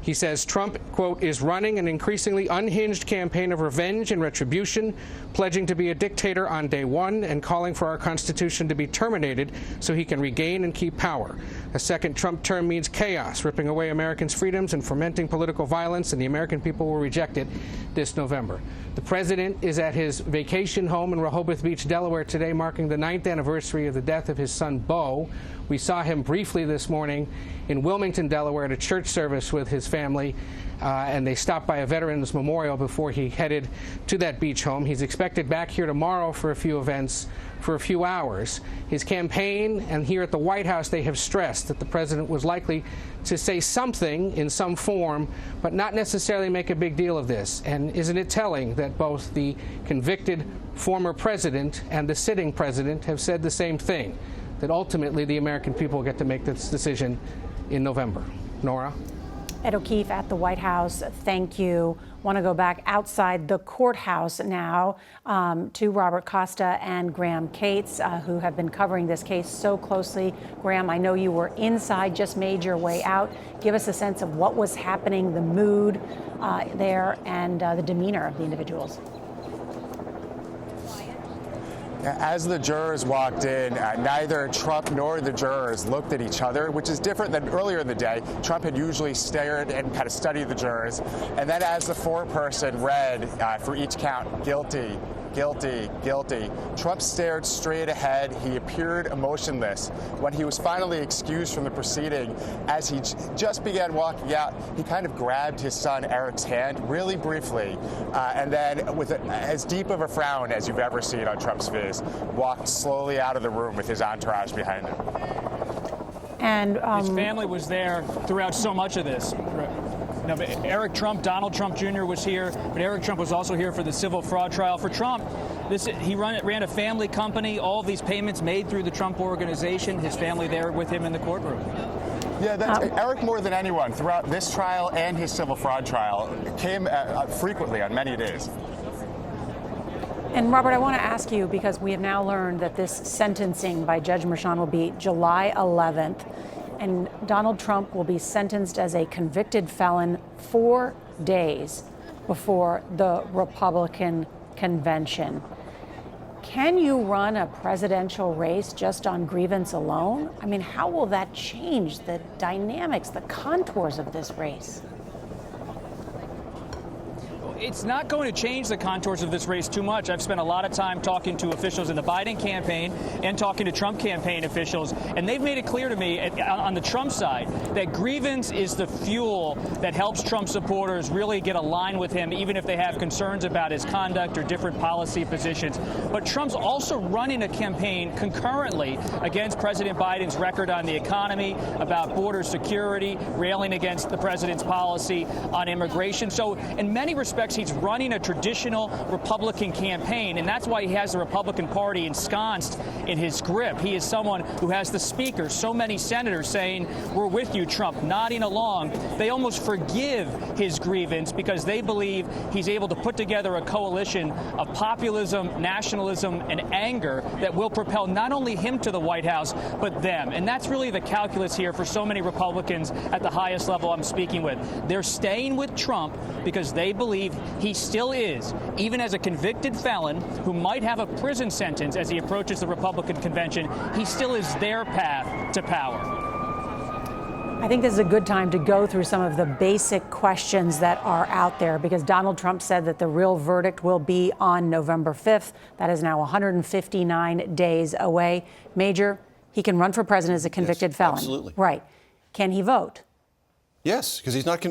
He says Trump, quote, is running an increasingly unhinged campaign of revenge and retribution, pledging to be a dictator on day one and calling for our Constitution to be terminated so he can regain and keep power. A second Trump term means chaos, ripping away Americans' freedoms and fomenting political violence, and the American people will reject it this November. The president is at his vacation home in Rehoboth Beach, Delaware today, marking the 9th anniversary of the death of his son, Beau. We saw him briefly this morning in Wilmington, Delaware, at a church service with his family, and they stopped by a veterans memorial before he headed to that beach home. He's expected back here tomorrow for a few events for a few hours. His campaign and here at the White House, they have stressed that the president was likely to say something in some form, but not necessarily make a big deal of this. And isn't it telling that both the convicted former president and the sitting president have said the same thing, that ultimately the American people get to make this decision in November? Norah? Ed O'Keefe at the White House, thank you. Want to go back outside the courthouse now to Robert Costa and Graham Cates, who have been covering this case so closely. Graham, I know you were inside, just made your way out. Give us a sense of what was happening, the mood there, and the demeanor of the individuals. As the jurors walked in, neither Trump nor the jurors looked at each other, which is different than earlier in the day. Trump had usually stared and kind of studied the jurors. And then as the foreperson read for each count, guilty, guilty, guilty, Trump stared straight ahead. He appeared emotionless. When he was finally excused from the proceeding, as he just began walking out, he kind of grabbed his son Eric's hand really briefly, and then with as deep of a frown as you've ever seen on Trump's face, walked slowly out of the room with his entourage behind him. And his family was there throughout so much of this. No, but Eric Trump, Donald Trump Jr. was here, but Eric Trump was also here for the civil fraud trial. For Trump, he ran a family company, all of these payments made through the Trump organization, his family there with him in the courtroom. Yeah, that's Eric, more than anyone, throughout this trial and his civil fraud trial, came frequently on many days. And Robert, I want to ask you, because we have now learned that this sentencing by Judge Merchan will be July 11th. And Donald Trump will be sentenced as a convicted felon 4 days before the Republican convention. Can you run a presidential race just on grievance alone? I mean, how will that change the dynamics, the contours of this race? It's not going to change the contours of this race too much. I've spent a lot of time talking to officials in the Biden campaign and talking to Trump campaign officials, and they've made it clear to me on the Trump side that grievance is the fuel that helps Trump supporters really get aligned with him, even if they have concerns about his conduct or different policy positions. But Trump's also running a campaign concurrently against President Biden's record on the economy, about border security, railing against the president's policy on immigration. So in many respects, he's running a traditional Republican campaign, and that's why he has the Republican Party ensconced in his grip. He is someone who has the speaker, so many senators saying, "We're with you, Trump," nodding along. They almost forgive his grievance because they believe he's able to put together a coalition of populism, nationalism, and anger that will propel not only him to the White House, but them. And that's really the calculus here for so many Republicans at the highest level I'm speaking with. They're staying with Trump because they believe he still is, even as a convicted felon who might have a prison sentence as he approaches the Republican convention, he still is their path to power. I think this is a good time to go through some of the basic questions that are out there, because Donald Trump said that the real verdict will be on November 5th. That is now 159 days away. Major, he can run for president as a convicted felon. Absolutely. Right. Can he vote? Yes, because he's not,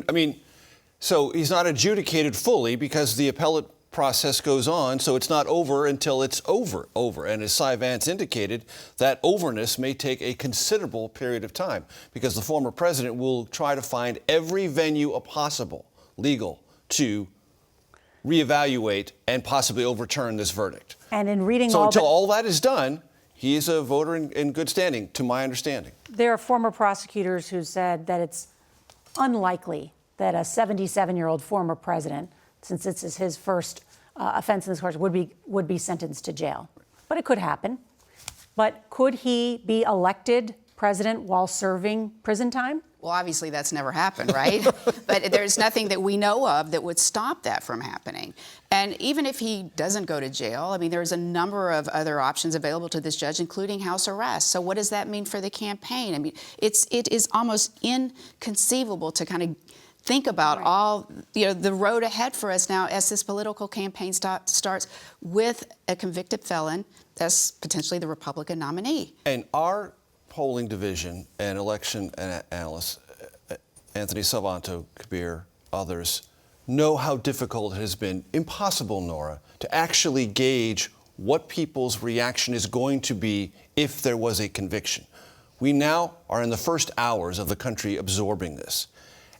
so he's not adjudicated fully because the appellate process goes on, so it's not over until it's over. And as Cy Vance indicated, that overness may take a considerable period of time because the former president will try to find every venue possible, legal, to reevaluate and possibly overturn this verdict. And in reading so until all that is done, he is a voter in good standing, to my understanding. There are former prosecutors who said that it's unlikely that a 77-year-old former president, since this is his first offense in this course, would be sentenced to jail. But it could happen. But could he be elected president while serving prison time? Well, obviously that's never happened, right? But there's nothing that we know of that would stop that from happening. And even if he doesn't go to jail, I mean, there's a number of other options available to this judge, including house arrest. So what does that mean for the campaign? I mean, it is almost inconceivable to kind of think about all, the road ahead for us now as this political campaign starts with a convicted felon as potentially the Republican nominee. And our polling division and election analysts, Anthony Salvanto, Kabir, others, know how difficult it has been, impossible, Norah, to actually gauge what people's reaction is going to be if there was a conviction. We now are in the first hours of the country absorbing this.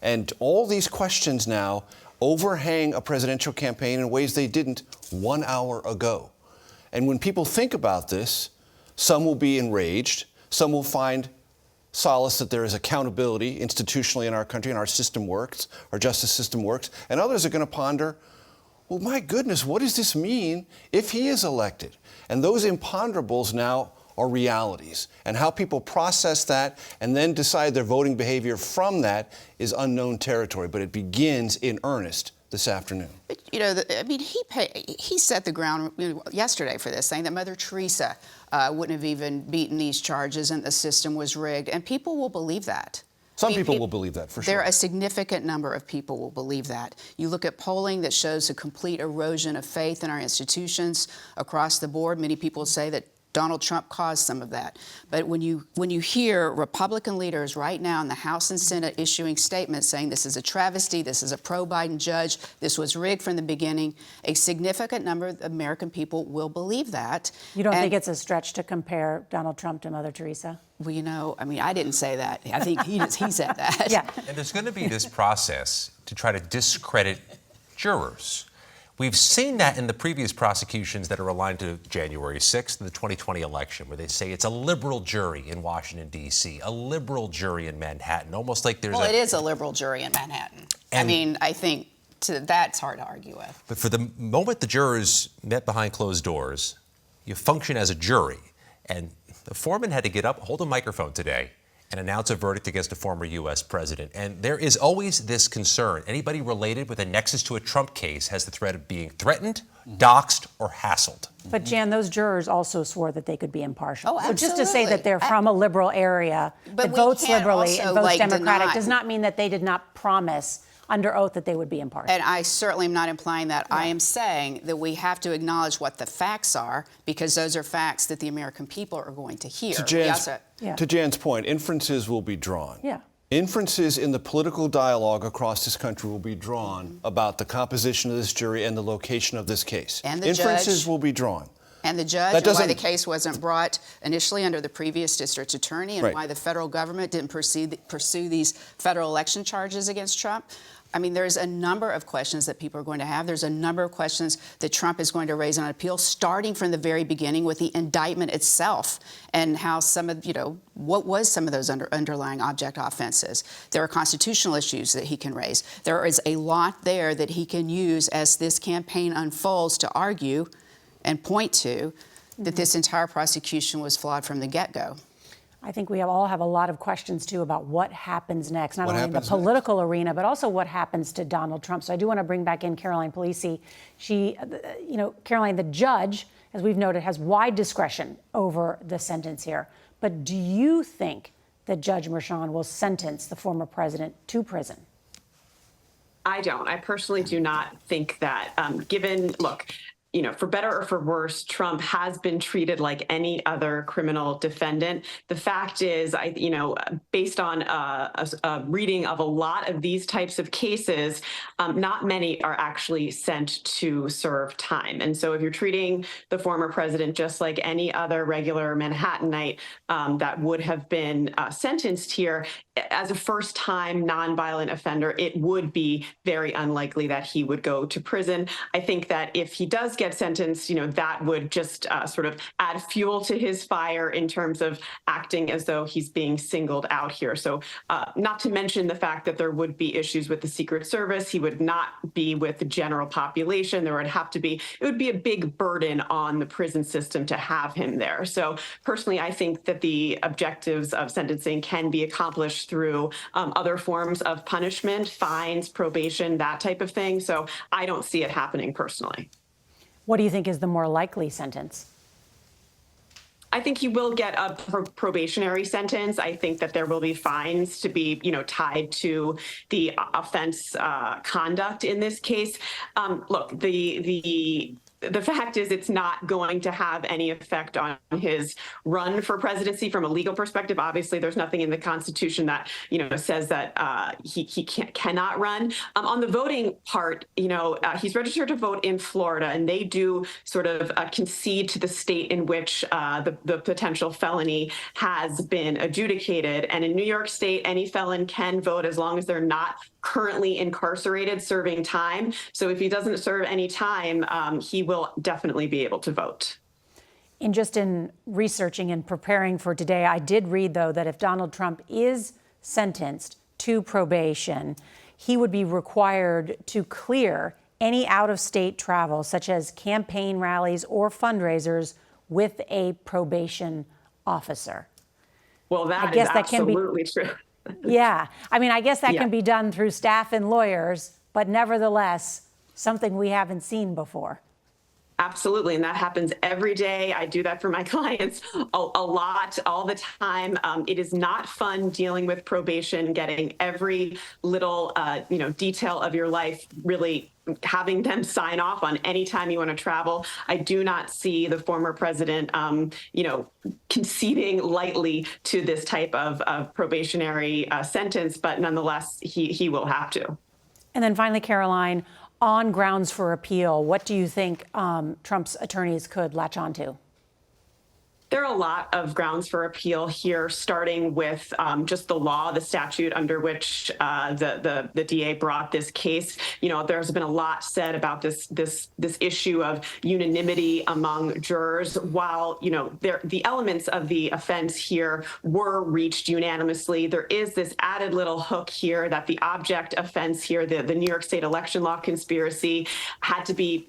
And all these questions now overhang a presidential campaign in ways they didn't 1 hour ago. And when people think about this, some will be enraged, some will find solace that there is accountability institutionally in our country and our system works, our justice system works, and others are going to ponder, well, my goodness, what does this mean if he is elected? And those imponderables now are realities. And how people process that and then decide their voting behavior from that is unknown territory, but it begins in earnest this afternoon. But, he set the ground yesterday for this, saying that Mother Teresa wouldn't have even beaten these charges and the system was rigged. And people will believe that. Some people will believe that, for sure. There are a significant number of people will believe that. You look at polling that shows a complete erosion of faith in our institutions across the board. Many people say that Donald Trump caused some of that. But when you hear Republican leaders right now in the House and Senate issuing statements saying this is a travesty, this is a pro-Biden judge, this was rigged from the beginning, a significant number of American people will believe that. You don't think it's a stretch to compare Donald Trump to Mother Teresa? Well, I didn't say that. I think he said that. Yeah. And there's going to be this process to try to discredit jurors. We've seen that in the previous prosecutions that are aligned to January 6th and the 2020 election, where they say it's a liberal jury in Washington, D.C., a liberal jury in Manhattan, almost like there's it is a liberal jury in Manhattan. I think that's hard to argue with. But for the moment the jurors met behind closed doors, you function as a jury. And the foreman had to get up, hold a microphone today, and announce a verdict against a former U.S. president. And there is always this concern. Anybody related with a nexus to a Trump case has the threat of being threatened, doxxed, or hassled. But, Jan, those jurors also swore that they could be impartial. Oh, so just to say that they're from a liberal area that votes liberally and votes Democratic does not mean that they did not promise under oath that they would be impartial. And I certainly am not implying that. Yeah. I am saying that we have to acknowledge what the facts are, because those are facts that the American people are going to hear. To Jan's point, inferences will be drawn. Yeah. Inferences in the political dialogue across this country will be drawn about the composition of this jury and the location of this case. And the inferences will be drawn. And the judge, and why the case wasn't brought initially under the previous district attorney, and why the federal government didn't pursue these federal election charges against Trump. I mean, there's a number of questions that people are going to have. There's a number of questions that Trump is going to raise on appeal, starting from the very beginning with the indictment itself and how some of, what was some of those underlying object offenses. There are constitutional issues that he can raise. There is a lot there that he can use as this campaign unfolds to argue and point to that this entire prosecution was flawed from the get-go. I think we all have a lot of questions, too, about what happens next, not only in the political arena, but also what happens to Donald Trump. So I do want to bring back in Caroline Polisi. She, Caroline, the judge, as we've noted, has wide discretion over the sentence here. But do you think that Judge Merchan will sentence the former president to prison? I don't. I personally do not think that, for better or for worse, Trump has been treated like any other criminal defendant. The fact is, based on a reading of a lot of these types of cases, not many are actually sent to serve time. And so if you're treating the former president just like any other regular Manhattanite that would have been sentenced here, as a first-time nonviolent offender, it would be very unlikely that he would go to prison. I think that if he does get sentenced, that would just sort of add fuel to his fire in terms of acting as though he's being singled out here. So not to mention the fact that there would be issues with the Secret Service. He would not be with the general population. It would be a big burden on the prison system to have him there. So personally, I think that the objectives of sentencing can be accomplished through other forms of punishment, fines, probation, that type of thing. So I don't see it happening personally. What do you think is the more likely sentence? I think he will get a probationary sentence. I think that there will be fines to be, tied to the offense conduct in this case. Look, the fact is it's not going to have any effect on his run for presidency from a legal perspective. Obviously, there's nothing in the Constitution that, says that he cannot run. On the voting part, he's registered to vote in Florida, and they do sort of concede to the state in which the potential felony has been adjudicated. And in New York State, any felon can vote as long as they're not currently incarcerated serving time. So if he doesn't serve any time, he will definitely be able to vote. In researching and preparing for today, I did read, though, that if Donald Trump is sentenced to probation, he would be required to clear any out-of-state travel, such as campaign rallies or fundraisers, with a probation officer. Well, that is absolutely true. Yeah. I guess that can be done through staff and lawyers, but nevertheless, something we haven't seen before. Absolutely. And that happens every day. I do that for my clients a lot, all the time. It is not fun dealing with probation, getting every little, detail of your life, really having them sign off on any time you want to travel. I do not see the former president, conceding lightly to this type of probationary sentence, but nonetheless, he will have to. And then finally, Caroline, on grounds for appeal, what do you think Trump's attorneys could latch onto? There are a lot of grounds for appeal here, starting with just the law, the statute under which the DA brought this case. There's been a lot said about this issue of unanimity among jurors. While the elements of the offense here were reached unanimously, there is this added little hook here that the object offense here, the New York State election law conspiracy, had to be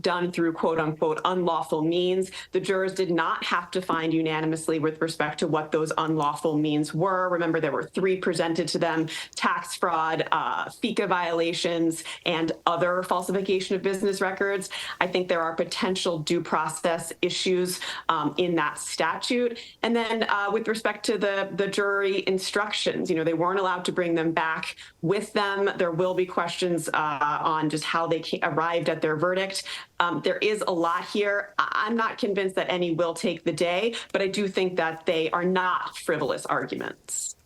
done through quote unquote unlawful means. The jurors did not have to find unanimously with respect to what those unlawful means were. Remember, there were 3 presented to them: tax fraud, FICA violations, and other falsification of business records. I think there are potential due process issues in that statute. And then with respect to the jury instructions, they weren't allowed to bring them back with them. There will be questions on just how they arrived at their verdict. There is a lot here. I'm not convinced that any will take the day, but I do think that they are not frivolous arguments.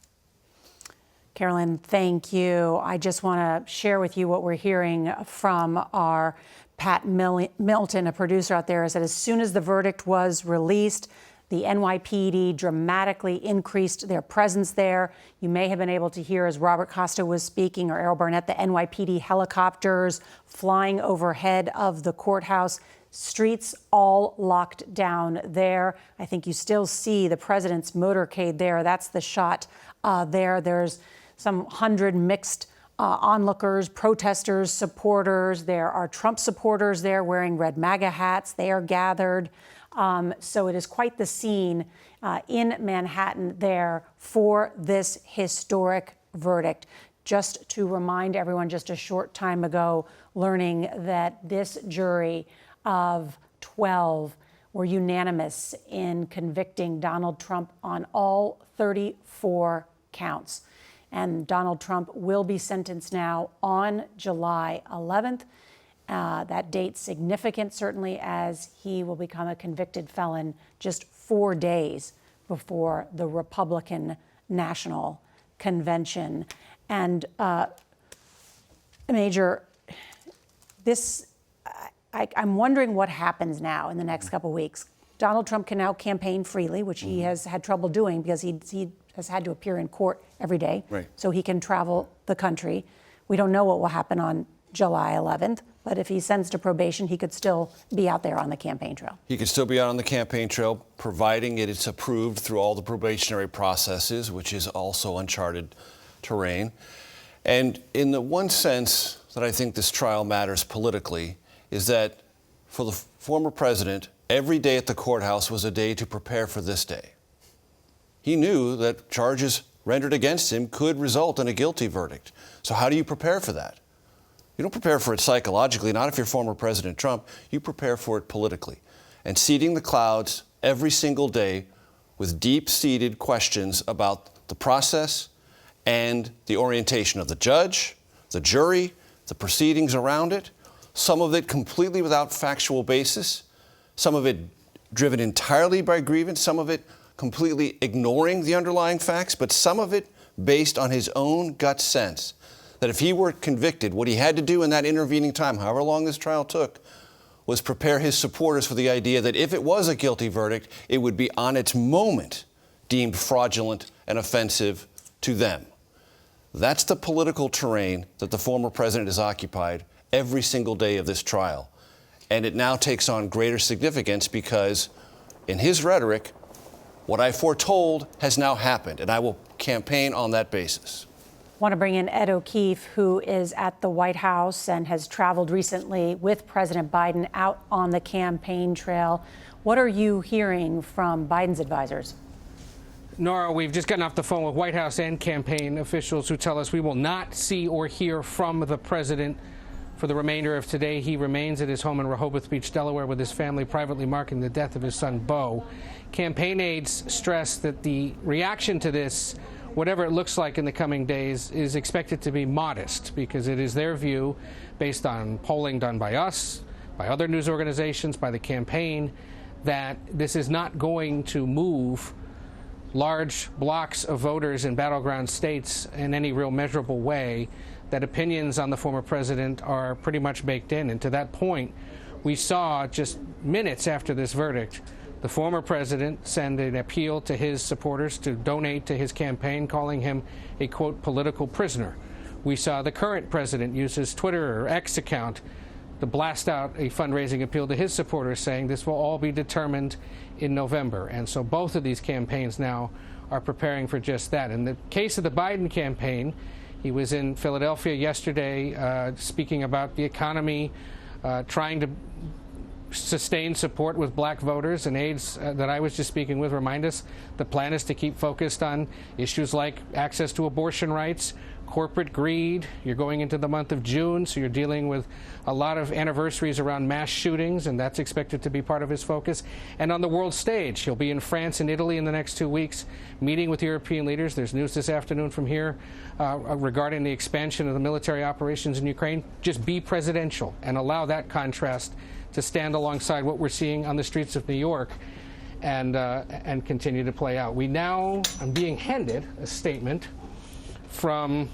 Carolyn, thank you. I just want to share with you what we're hearing from our Pat Milton, a producer out there, is that as soon as the verdict was released, the NYPD dramatically increased their presence there. You may have been able to hear, as Robert Costa was speaking, or Errol Barnett, the NYPD helicopters flying overhead of the courthouse. Streets all locked down there. I think you still see the president's motorcade there. That's the shot there. There's some 100 mixed onlookers, protesters, supporters. There are Trump supporters there wearing red MAGA hats. They are gathered. So it is quite the scene in Manhattan there for this historic verdict. Just to remind everyone, just a short time ago, learning that this jury of 12 were unanimous in convicting Donald Trump on all 34 counts. And Donald Trump will be sentenced now on July 11th. That date's significant, certainly, as he will become a convicted felon just 4 days before the Republican National Convention. And Major, I'm wondering what happens now in the next couple of weeks. Donald Trump can now campaign freely, which he has had trouble doing because he has had to appear in court every day. Right. So he can travel the country. We don't know what will happen on July 11th, but if he sends to probation, he could still be out there on the campaign trail. He could still be out on the campaign trail, providing it's approved through all the probationary processes, which is also uncharted terrain. And in the one sense that I think this trial matters politically is that for the former president, every day at the courthouse was a day to prepare for this day. He knew that charges rendered against him could result in a guilty verdict. So how do you prepare for that? You don't prepare for it psychologically, not if you're former President Trump. You prepare for it politically. And seeding the clouds every single day with deep-seated questions about the process and the orientation of the judge, the jury, the proceedings around it, some of it completely without factual basis, some of it driven entirely by grievance, some of it completely ignoring the underlying facts, but some of it based on his own gut sense that if he were convicted, what he had to do in that intervening time, however long this trial took, was prepare his supporters for the idea that if it was a guilty verdict, it would be on its moment deemed fraudulent and offensive to them. That's the political terrain that the former president has occupied every single day of this trial. And it now takes on greater significance because, in his rhetoric, what I foretold has now happened, and I will campaign on that basis. I want to bring in Ed O'Keefe, who is at the White House and has traveled recently with President Biden out on the campaign trail. What are you hearing from Biden's advisors? Norah, we've just gotten off the phone with White House and campaign officials who tell us we will not see or hear from the president for the remainder of today. He remains at his home in Rehoboth Beach, Delaware, with his family privately marking the death of his son, Beau. Campaign aides stress that the reaction to this, whatever it looks like in the coming days, is expected to be modest because it is their view, based on polling done by us, by other news organizations, by the campaign, that this is not going to move large blocks of voters in battleground states in any real measurable way, that opinions on the former president are pretty much baked in. And to that point, we saw just minutes after this verdict, the former president send an appeal to his supporters to donate to his campaign, calling him a, quote, political prisoner. We saw the current president use his Twitter or X account to blast out a fundraising appeal to his supporters, saying this will all be determined in November. And so both of these campaigns now are preparing for just that. In the case of the Biden campaign, he was in Philadelphia yesterday speaking about the economy, trying to sustain support with black voters, and aides that I was just speaking with remind us the plan is to keep focused on issues like access to abortion rights, corporate greed. You're going into the month of June, so you're dealing with a lot of anniversaries around mass shootings, and that's expected to be part of his focus. And on the world stage, he'll be in France and Italy in the next 2 weeks, meeting with European leaders. There's news this afternoon from here regarding the expansion of the military operations in Ukraine. Just be presidential and allow that contrast to stand alongside what we're seeing on the streets of New York and continue to play out. I'm being handed a statement from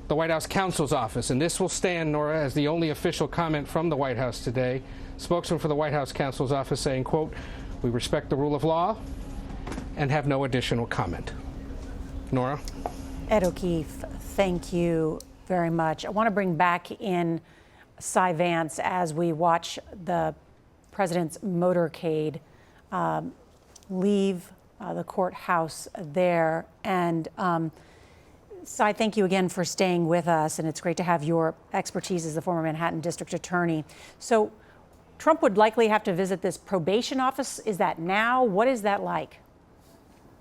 the White House counsel's office, and this will stand, Norah, as the only official comment from the White House today. Spokesman for the White House counsel's office saying, quote, "We respect the rule of law and have no additional comment." Norah? Ed O'Keefe, thank you very much. I want to bring back in Cy Vance as we watch the president's motorcade leave the courthouse there. And Cy, thank you again for staying with us, and it's great to have your expertise as the former Manhattan District Attorney. So Trump would likely have to visit this probation office. Is that now? What is that like?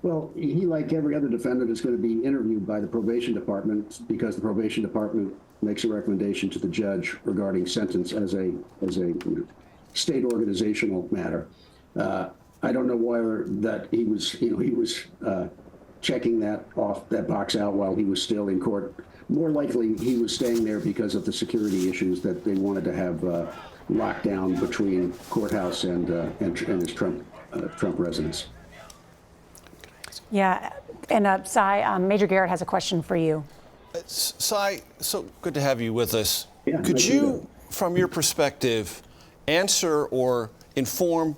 Well, he, like every other defendant, is going to be interviewed by the probation department because the probation department makes a recommendation to the judge regarding sentence as a state organizational matter. I don't know whether that he was checking that box out while he was still in court. More likely, he was staying there because of the security issues that they wanted to have locked down between courthouse and his Trump residence. Yeah, and Cy, Major Garrett has a question for you. Cy, so good to have you with us. Yeah, could nice to you, from your perspective, answer or inform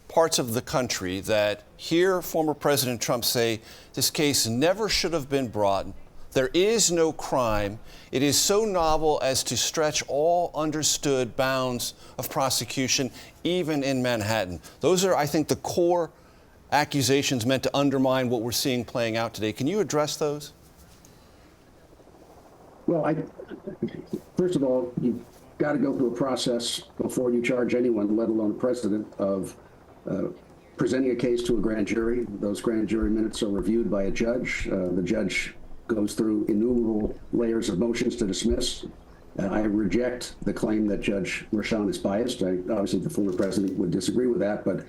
parts of the country that hear former President Trump say this case never should have been brought? There is no crime. It is so novel as to stretch all understood bounds of prosecution, even in Manhattan. Those are, I think, the core accusations meant to undermine what we're seeing playing out today. Can you address those? Well, first of all, you've got to go through a process before you charge anyone, let alone a president, of presenting a case to a grand jury. Those grand jury minutes are reviewed by a judge. The judge goes through innumerable layers of motions to dismiss. I reject the claim that Judge Merchan is biased. Obviously, the former president would disagree with that, but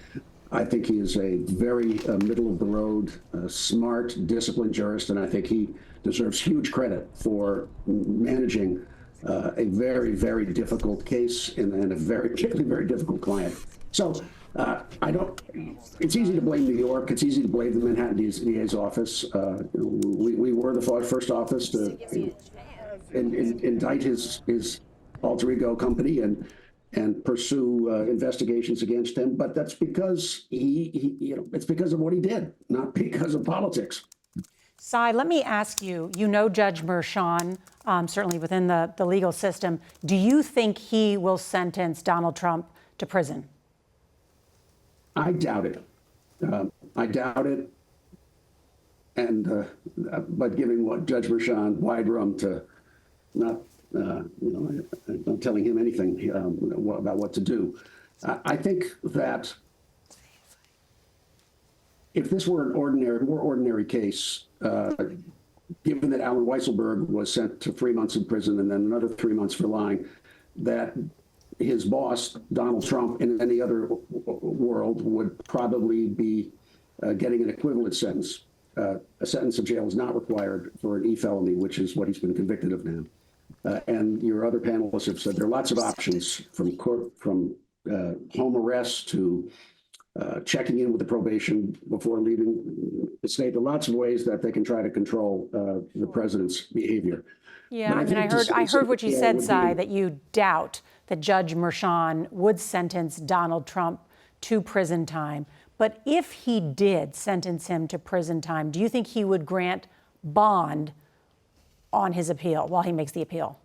I think he is a very middle-of-the-road, smart, disciplined jurist, and I think he deserves huge credit for managing a very, very difficult case and a very difficult client. So it's easy to blame New York. It's easy to blame the Manhattan DA's office. We were the first office to indict his alter ego company and pursue investigations against him. But that's because it's because of what he did, not because of politics. Cy, let me ask you, you know Judge Merchan, certainly within the legal system. Do you think he will sentence Donald Trump to prison? I doubt it. I doubt it. And but giving Judge Merchan wide room to not telling him anything about what to do. I think that if this were an more ordinary case, given that Alan Weisselberg was sent to 3 months in prison and then another 3 months for lying, that his boss, Donald Trump, in any other world would probably be getting an equivalent sentence. A sentence of jail is not required for an e-felony, which is what he's been convicted of now. And your other panelists have said there are lots of options, from home arrest to checking in with the probation before leaving the state. There are lots of ways that they can try to control the president's behavior. Yeah, I mean, I heard what you said, Cy, that you doubt that Judge Merchan would sentence Donald Trump to prison time. But if he did sentence him to prison time, do you think he would grant bond on his appeal while he makes the appeal?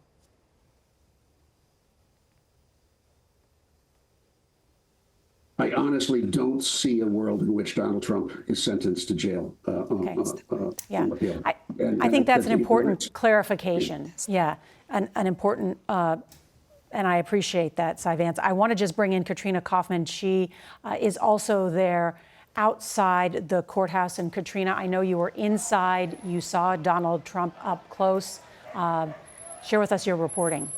I honestly don't see a world in which Donald Trump is sentenced to jail on appeal. I think that's an important clarification. Yeah, an important, and I appreciate that, Cy Vance. I want to just bring in Katrina Kaufman. She is also there outside the courthouse. And Katrina, I know you were inside. You saw Donald Trump up close. Share with us your reporting.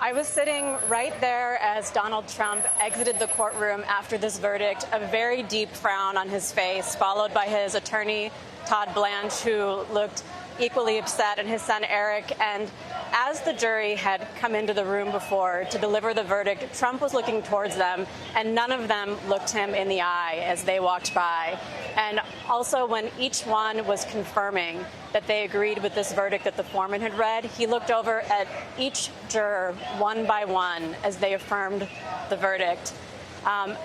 I was sitting right there as Donald Trump exited the courtroom after this verdict, a very deep frown on his face, followed by his attorney, Todd Blanche, who looked equally upset, and his son, Eric. And as the jury had come into the room before to deliver the verdict, Trump was looking towards them, and none of them looked him in the eye as they walked by. And also, when each one was confirming that they agreed with this verdict that the foreman had read, he looked over at each juror one by one as they affirmed the verdict.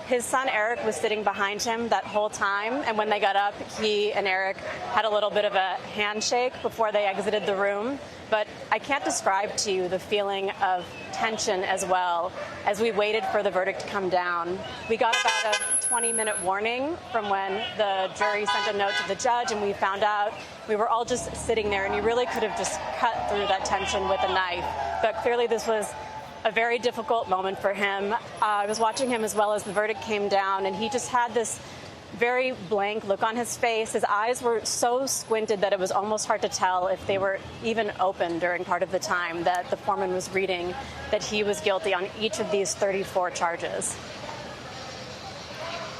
His son, Eric, was sitting behind him that whole time, and when they got up, he and Eric had a little bit of a handshake before they exited the room. But I can't describe to you the feeling of tension as well as we waited for the verdict to come down. We got about a 20-minute warning from when the jury sent a note to the judge, and we found out. We were all just sitting there, and you really could have just cut through that tension with a knife. But clearly this was a very difficult moment for him. I was watching him as well as the verdict came down, and he just had this very blank look on his face. His eyes were so squinted that it was almost hard to tell if they were even open during part of the time that the foreman was reading that he was guilty on each of these 34 charges.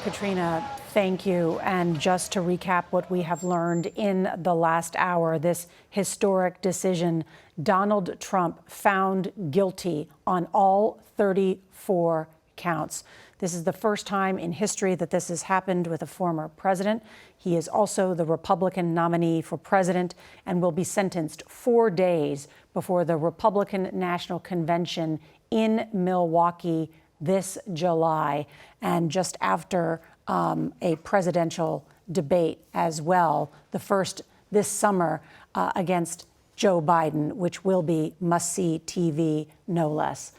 Katrina, Thank you. And just to recap what we have learned in the last hour, this historic decision, Donald Trump found guilty on all 34 counts. This is the first time in history that this has happened with a former president. He is also the Republican nominee for president and will be sentenced 4 days before the Republican National Convention in Milwaukee this July, and just after a presidential debate as well, the first this summer against Joe Biden, which will be must-see TV, no less.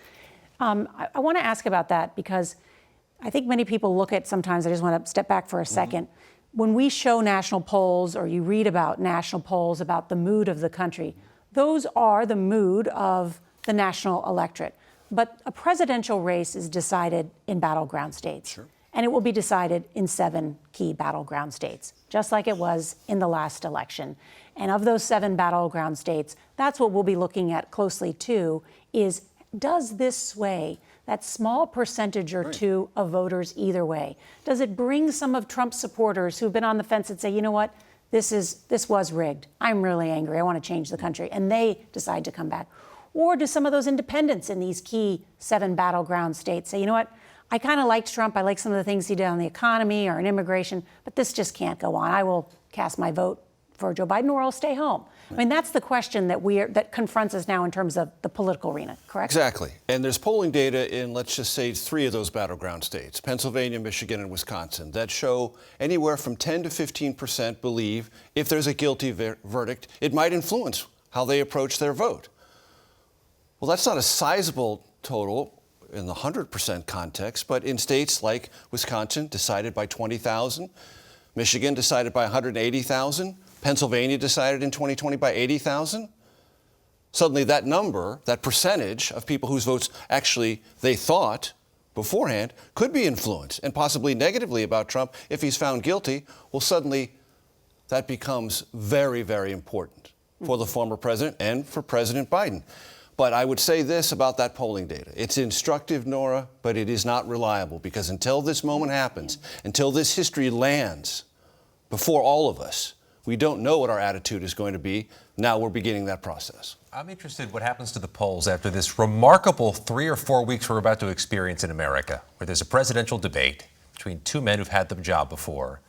I want to ask about that because I think many people look at sometimes, I just want to step back for a second. When we show national polls or you read about national polls about the mood of the country, those are the mood of the national electorate. But a presidential race is decided in battleground states. Sure. And it will be decided in 7 key battleground states, just like it was in the last election. And of those 7 battleground states, that's what we'll be looking at closely too, is does this sway that small percentage or two of voters either way? Does it bring some of Trump's supporters who've been on the fence and say, you know what, this was rigged. I'm really angry. I want to change the country. And they decide to come back. Or do some of those independents in these key 7 battleground states say, you know what, I kind of liked Trump. I like some of the things he did on the economy or on immigration, but this just can't go on. I will cast my vote for Joe Biden or I'll stay home. I mean, that's the question that confronts us now in terms of the political arena, correct? Exactly. And there's polling data in, let's just say, 3 of those battleground states, Pennsylvania, Michigan, and Wisconsin, that show anywhere from 10 to 15% believe if there's a guilty verdict, it might influence how they approach their vote. Well, that's not a sizable total in the 100% context, but in states like Wisconsin, decided by 20,000, Michigan decided by 180,000, Pennsylvania decided in 2020 by 80,000. Suddenly that number, that percentage of people whose votes actually they thought beforehand could be influenced and possibly negatively about Trump if he's found guilty, well, suddenly that becomes very, very important for the former president and for President Biden. But I would say this about that polling data. It's instructive, Norah, but it is not reliable because until this moment happens, until this history lands before all of us, we don't know what our attitude is going to be. Now we're beginning that process. I'm interested what happens to the polls after this remarkable 3 or 4 weeks we're about to experience in America, where there's a presidential debate between 2 men who've had the job before,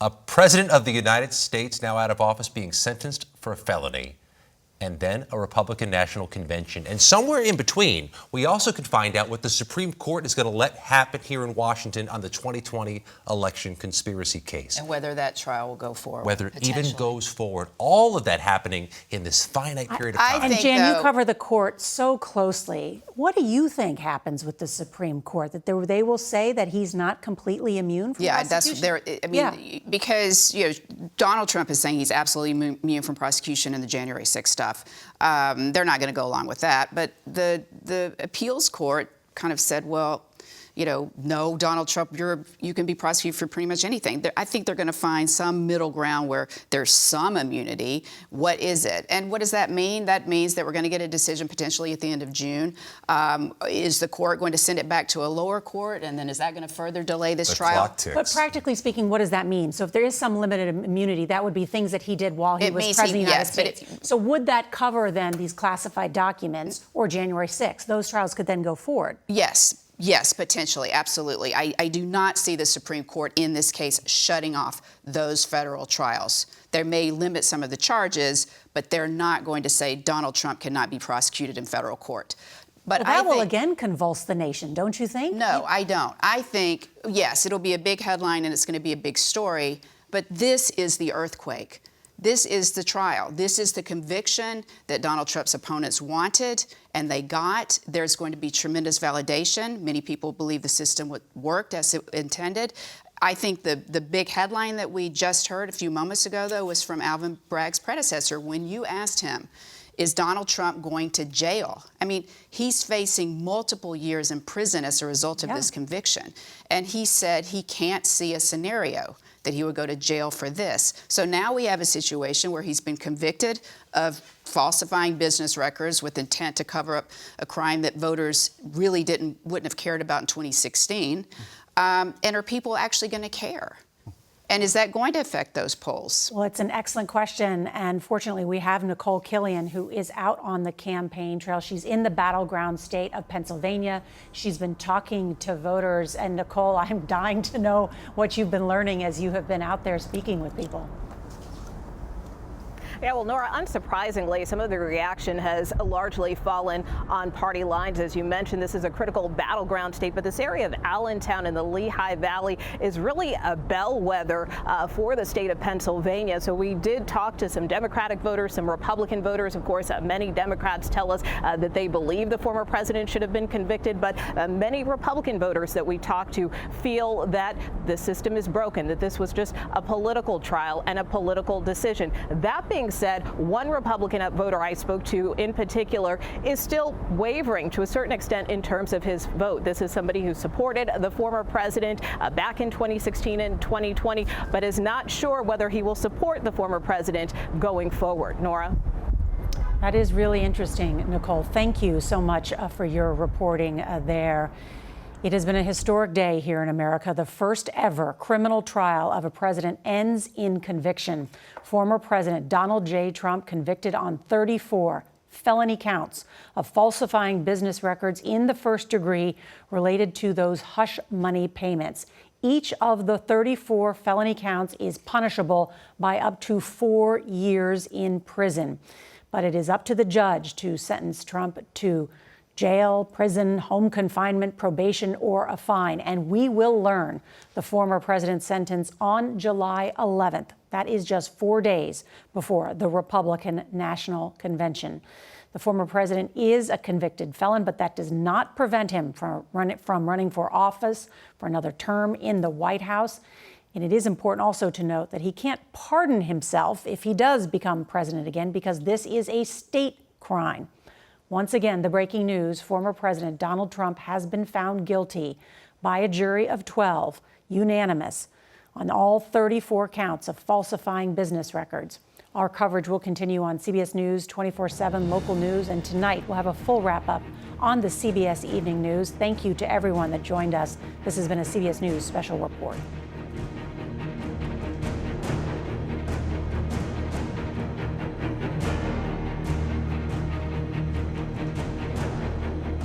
a president of the United States now out of office being sentenced for a felony, and then a Republican National Convention. And somewhere in between, we also could find out what the Supreme Court is going to let happen here in Washington on the 2020 election conspiracy case. And whether that trial will go forward. Whether it even goes forward. All of that happening in this finite period of time. And Jan, you cover the court so closely. What do you think happens with the Supreme Court? That they will say that he's not completely immune from prosecution? Because Donald Trump is saying he's absolutely immune from prosecution in the January 6th stuff. They're not going to go along with that. But the appeals court kind of said, well, no, Donald Trump, you can be prosecuted for pretty much anything. I think they're going to find some middle ground where there's some immunity. What is it? And what does that mean? That means that we're going to get a decision potentially at the end of June. Is the court going to send it back to a lower court? And then is that going to further delay this trial? But practically speaking, what does that mean? So if there is some limited immunity, that would be things that he did while he was president of the United States. So would that cover then these classified documents or January 6th? Those trials could then go forward. Yes, potentially, absolutely. I do not see the Supreme Court in this case shutting off those federal trials. They may limit some of the charges, but they're not going to say Donald Trump cannot be prosecuted in federal court. But that will again convulse the nation, don't you think? No, I don't. I think, yes, it'll be a big headline and it's going to be a big story, but this is the earthquake. This is the trial. This is the conviction that Donald Trump's opponents wanted and they got. There's going to be tremendous validation. Many people believe the system worked as it intended. I think the big headline that we just heard a few moments ago, though, was from Alvin Bragg's predecessor. When you asked him, is Donald Trump going to jail? I mean, he's facing multiple years in prison as a result of this conviction. And he said he can't see a scenario that he would go to jail for this. So now we have a situation where he's been convicted of falsifying business records with intent to cover up a crime that voters really wouldn't have cared about in 2016. And are people actually going to care? And is that going to affect those polls? Well, it's an excellent question. And fortunately, we have Nicole Killian, who is out on the campaign trail. She's in the battleground state of Pennsylvania. She's been talking to voters. And Nicole, I'm dying to know what you've been learning as you have been out there speaking with people. Yeah, well, Norah, unsurprisingly, some of the reaction has largely fallen on party lines. As you mentioned, this is a critical battleground state, but this area of Allentown in the Lehigh Valley is really a bellwether for the state of Pennsylvania. So we did talk to some Democratic voters, some Republican voters. Of course, many Democrats tell us that they believe the former president should have been convicted, but many Republican voters that we talked to feel that the system is broken, that this was just a political trial and a political decision. That being said, one Republican voter I spoke to in particular is still wavering to a certain extent in terms of his vote. This is somebody who supported the former president back in 2016 and 2020, but is not sure whether he will support the former president going forward. Norah? That is really interesting, Nicole. Thank you so much for your reporting there. It has been a historic day here in America. The first ever criminal trial of a president ends in conviction. Former President Donald J. Trump convicted on 34 felony counts of falsifying business records in the first degree related to those hush money payments. Each of the 34 felony counts is punishable by up to 4 years in prison. But it is up to the judge to sentence Trump to jail, prison, home confinement, probation, or a fine. And we will learn the former president's sentence on July 11th. That is just 4 days before the Republican National Convention. The former president is a convicted felon, but that does not prevent him from running for office for another term in the White House. And it is important also to note that he can't pardon himself if he does become president again, because this is a state crime. Once again, the breaking news: former President Donald Trump has been found guilty by a jury of 12, unanimous, on all 34 counts of falsifying business records. Our coverage will continue on CBS News 24/7 local news, and tonight we'll have a full wrap-up on the CBS Evening News. Thank you to everyone that joined us. This has been a CBS News special report.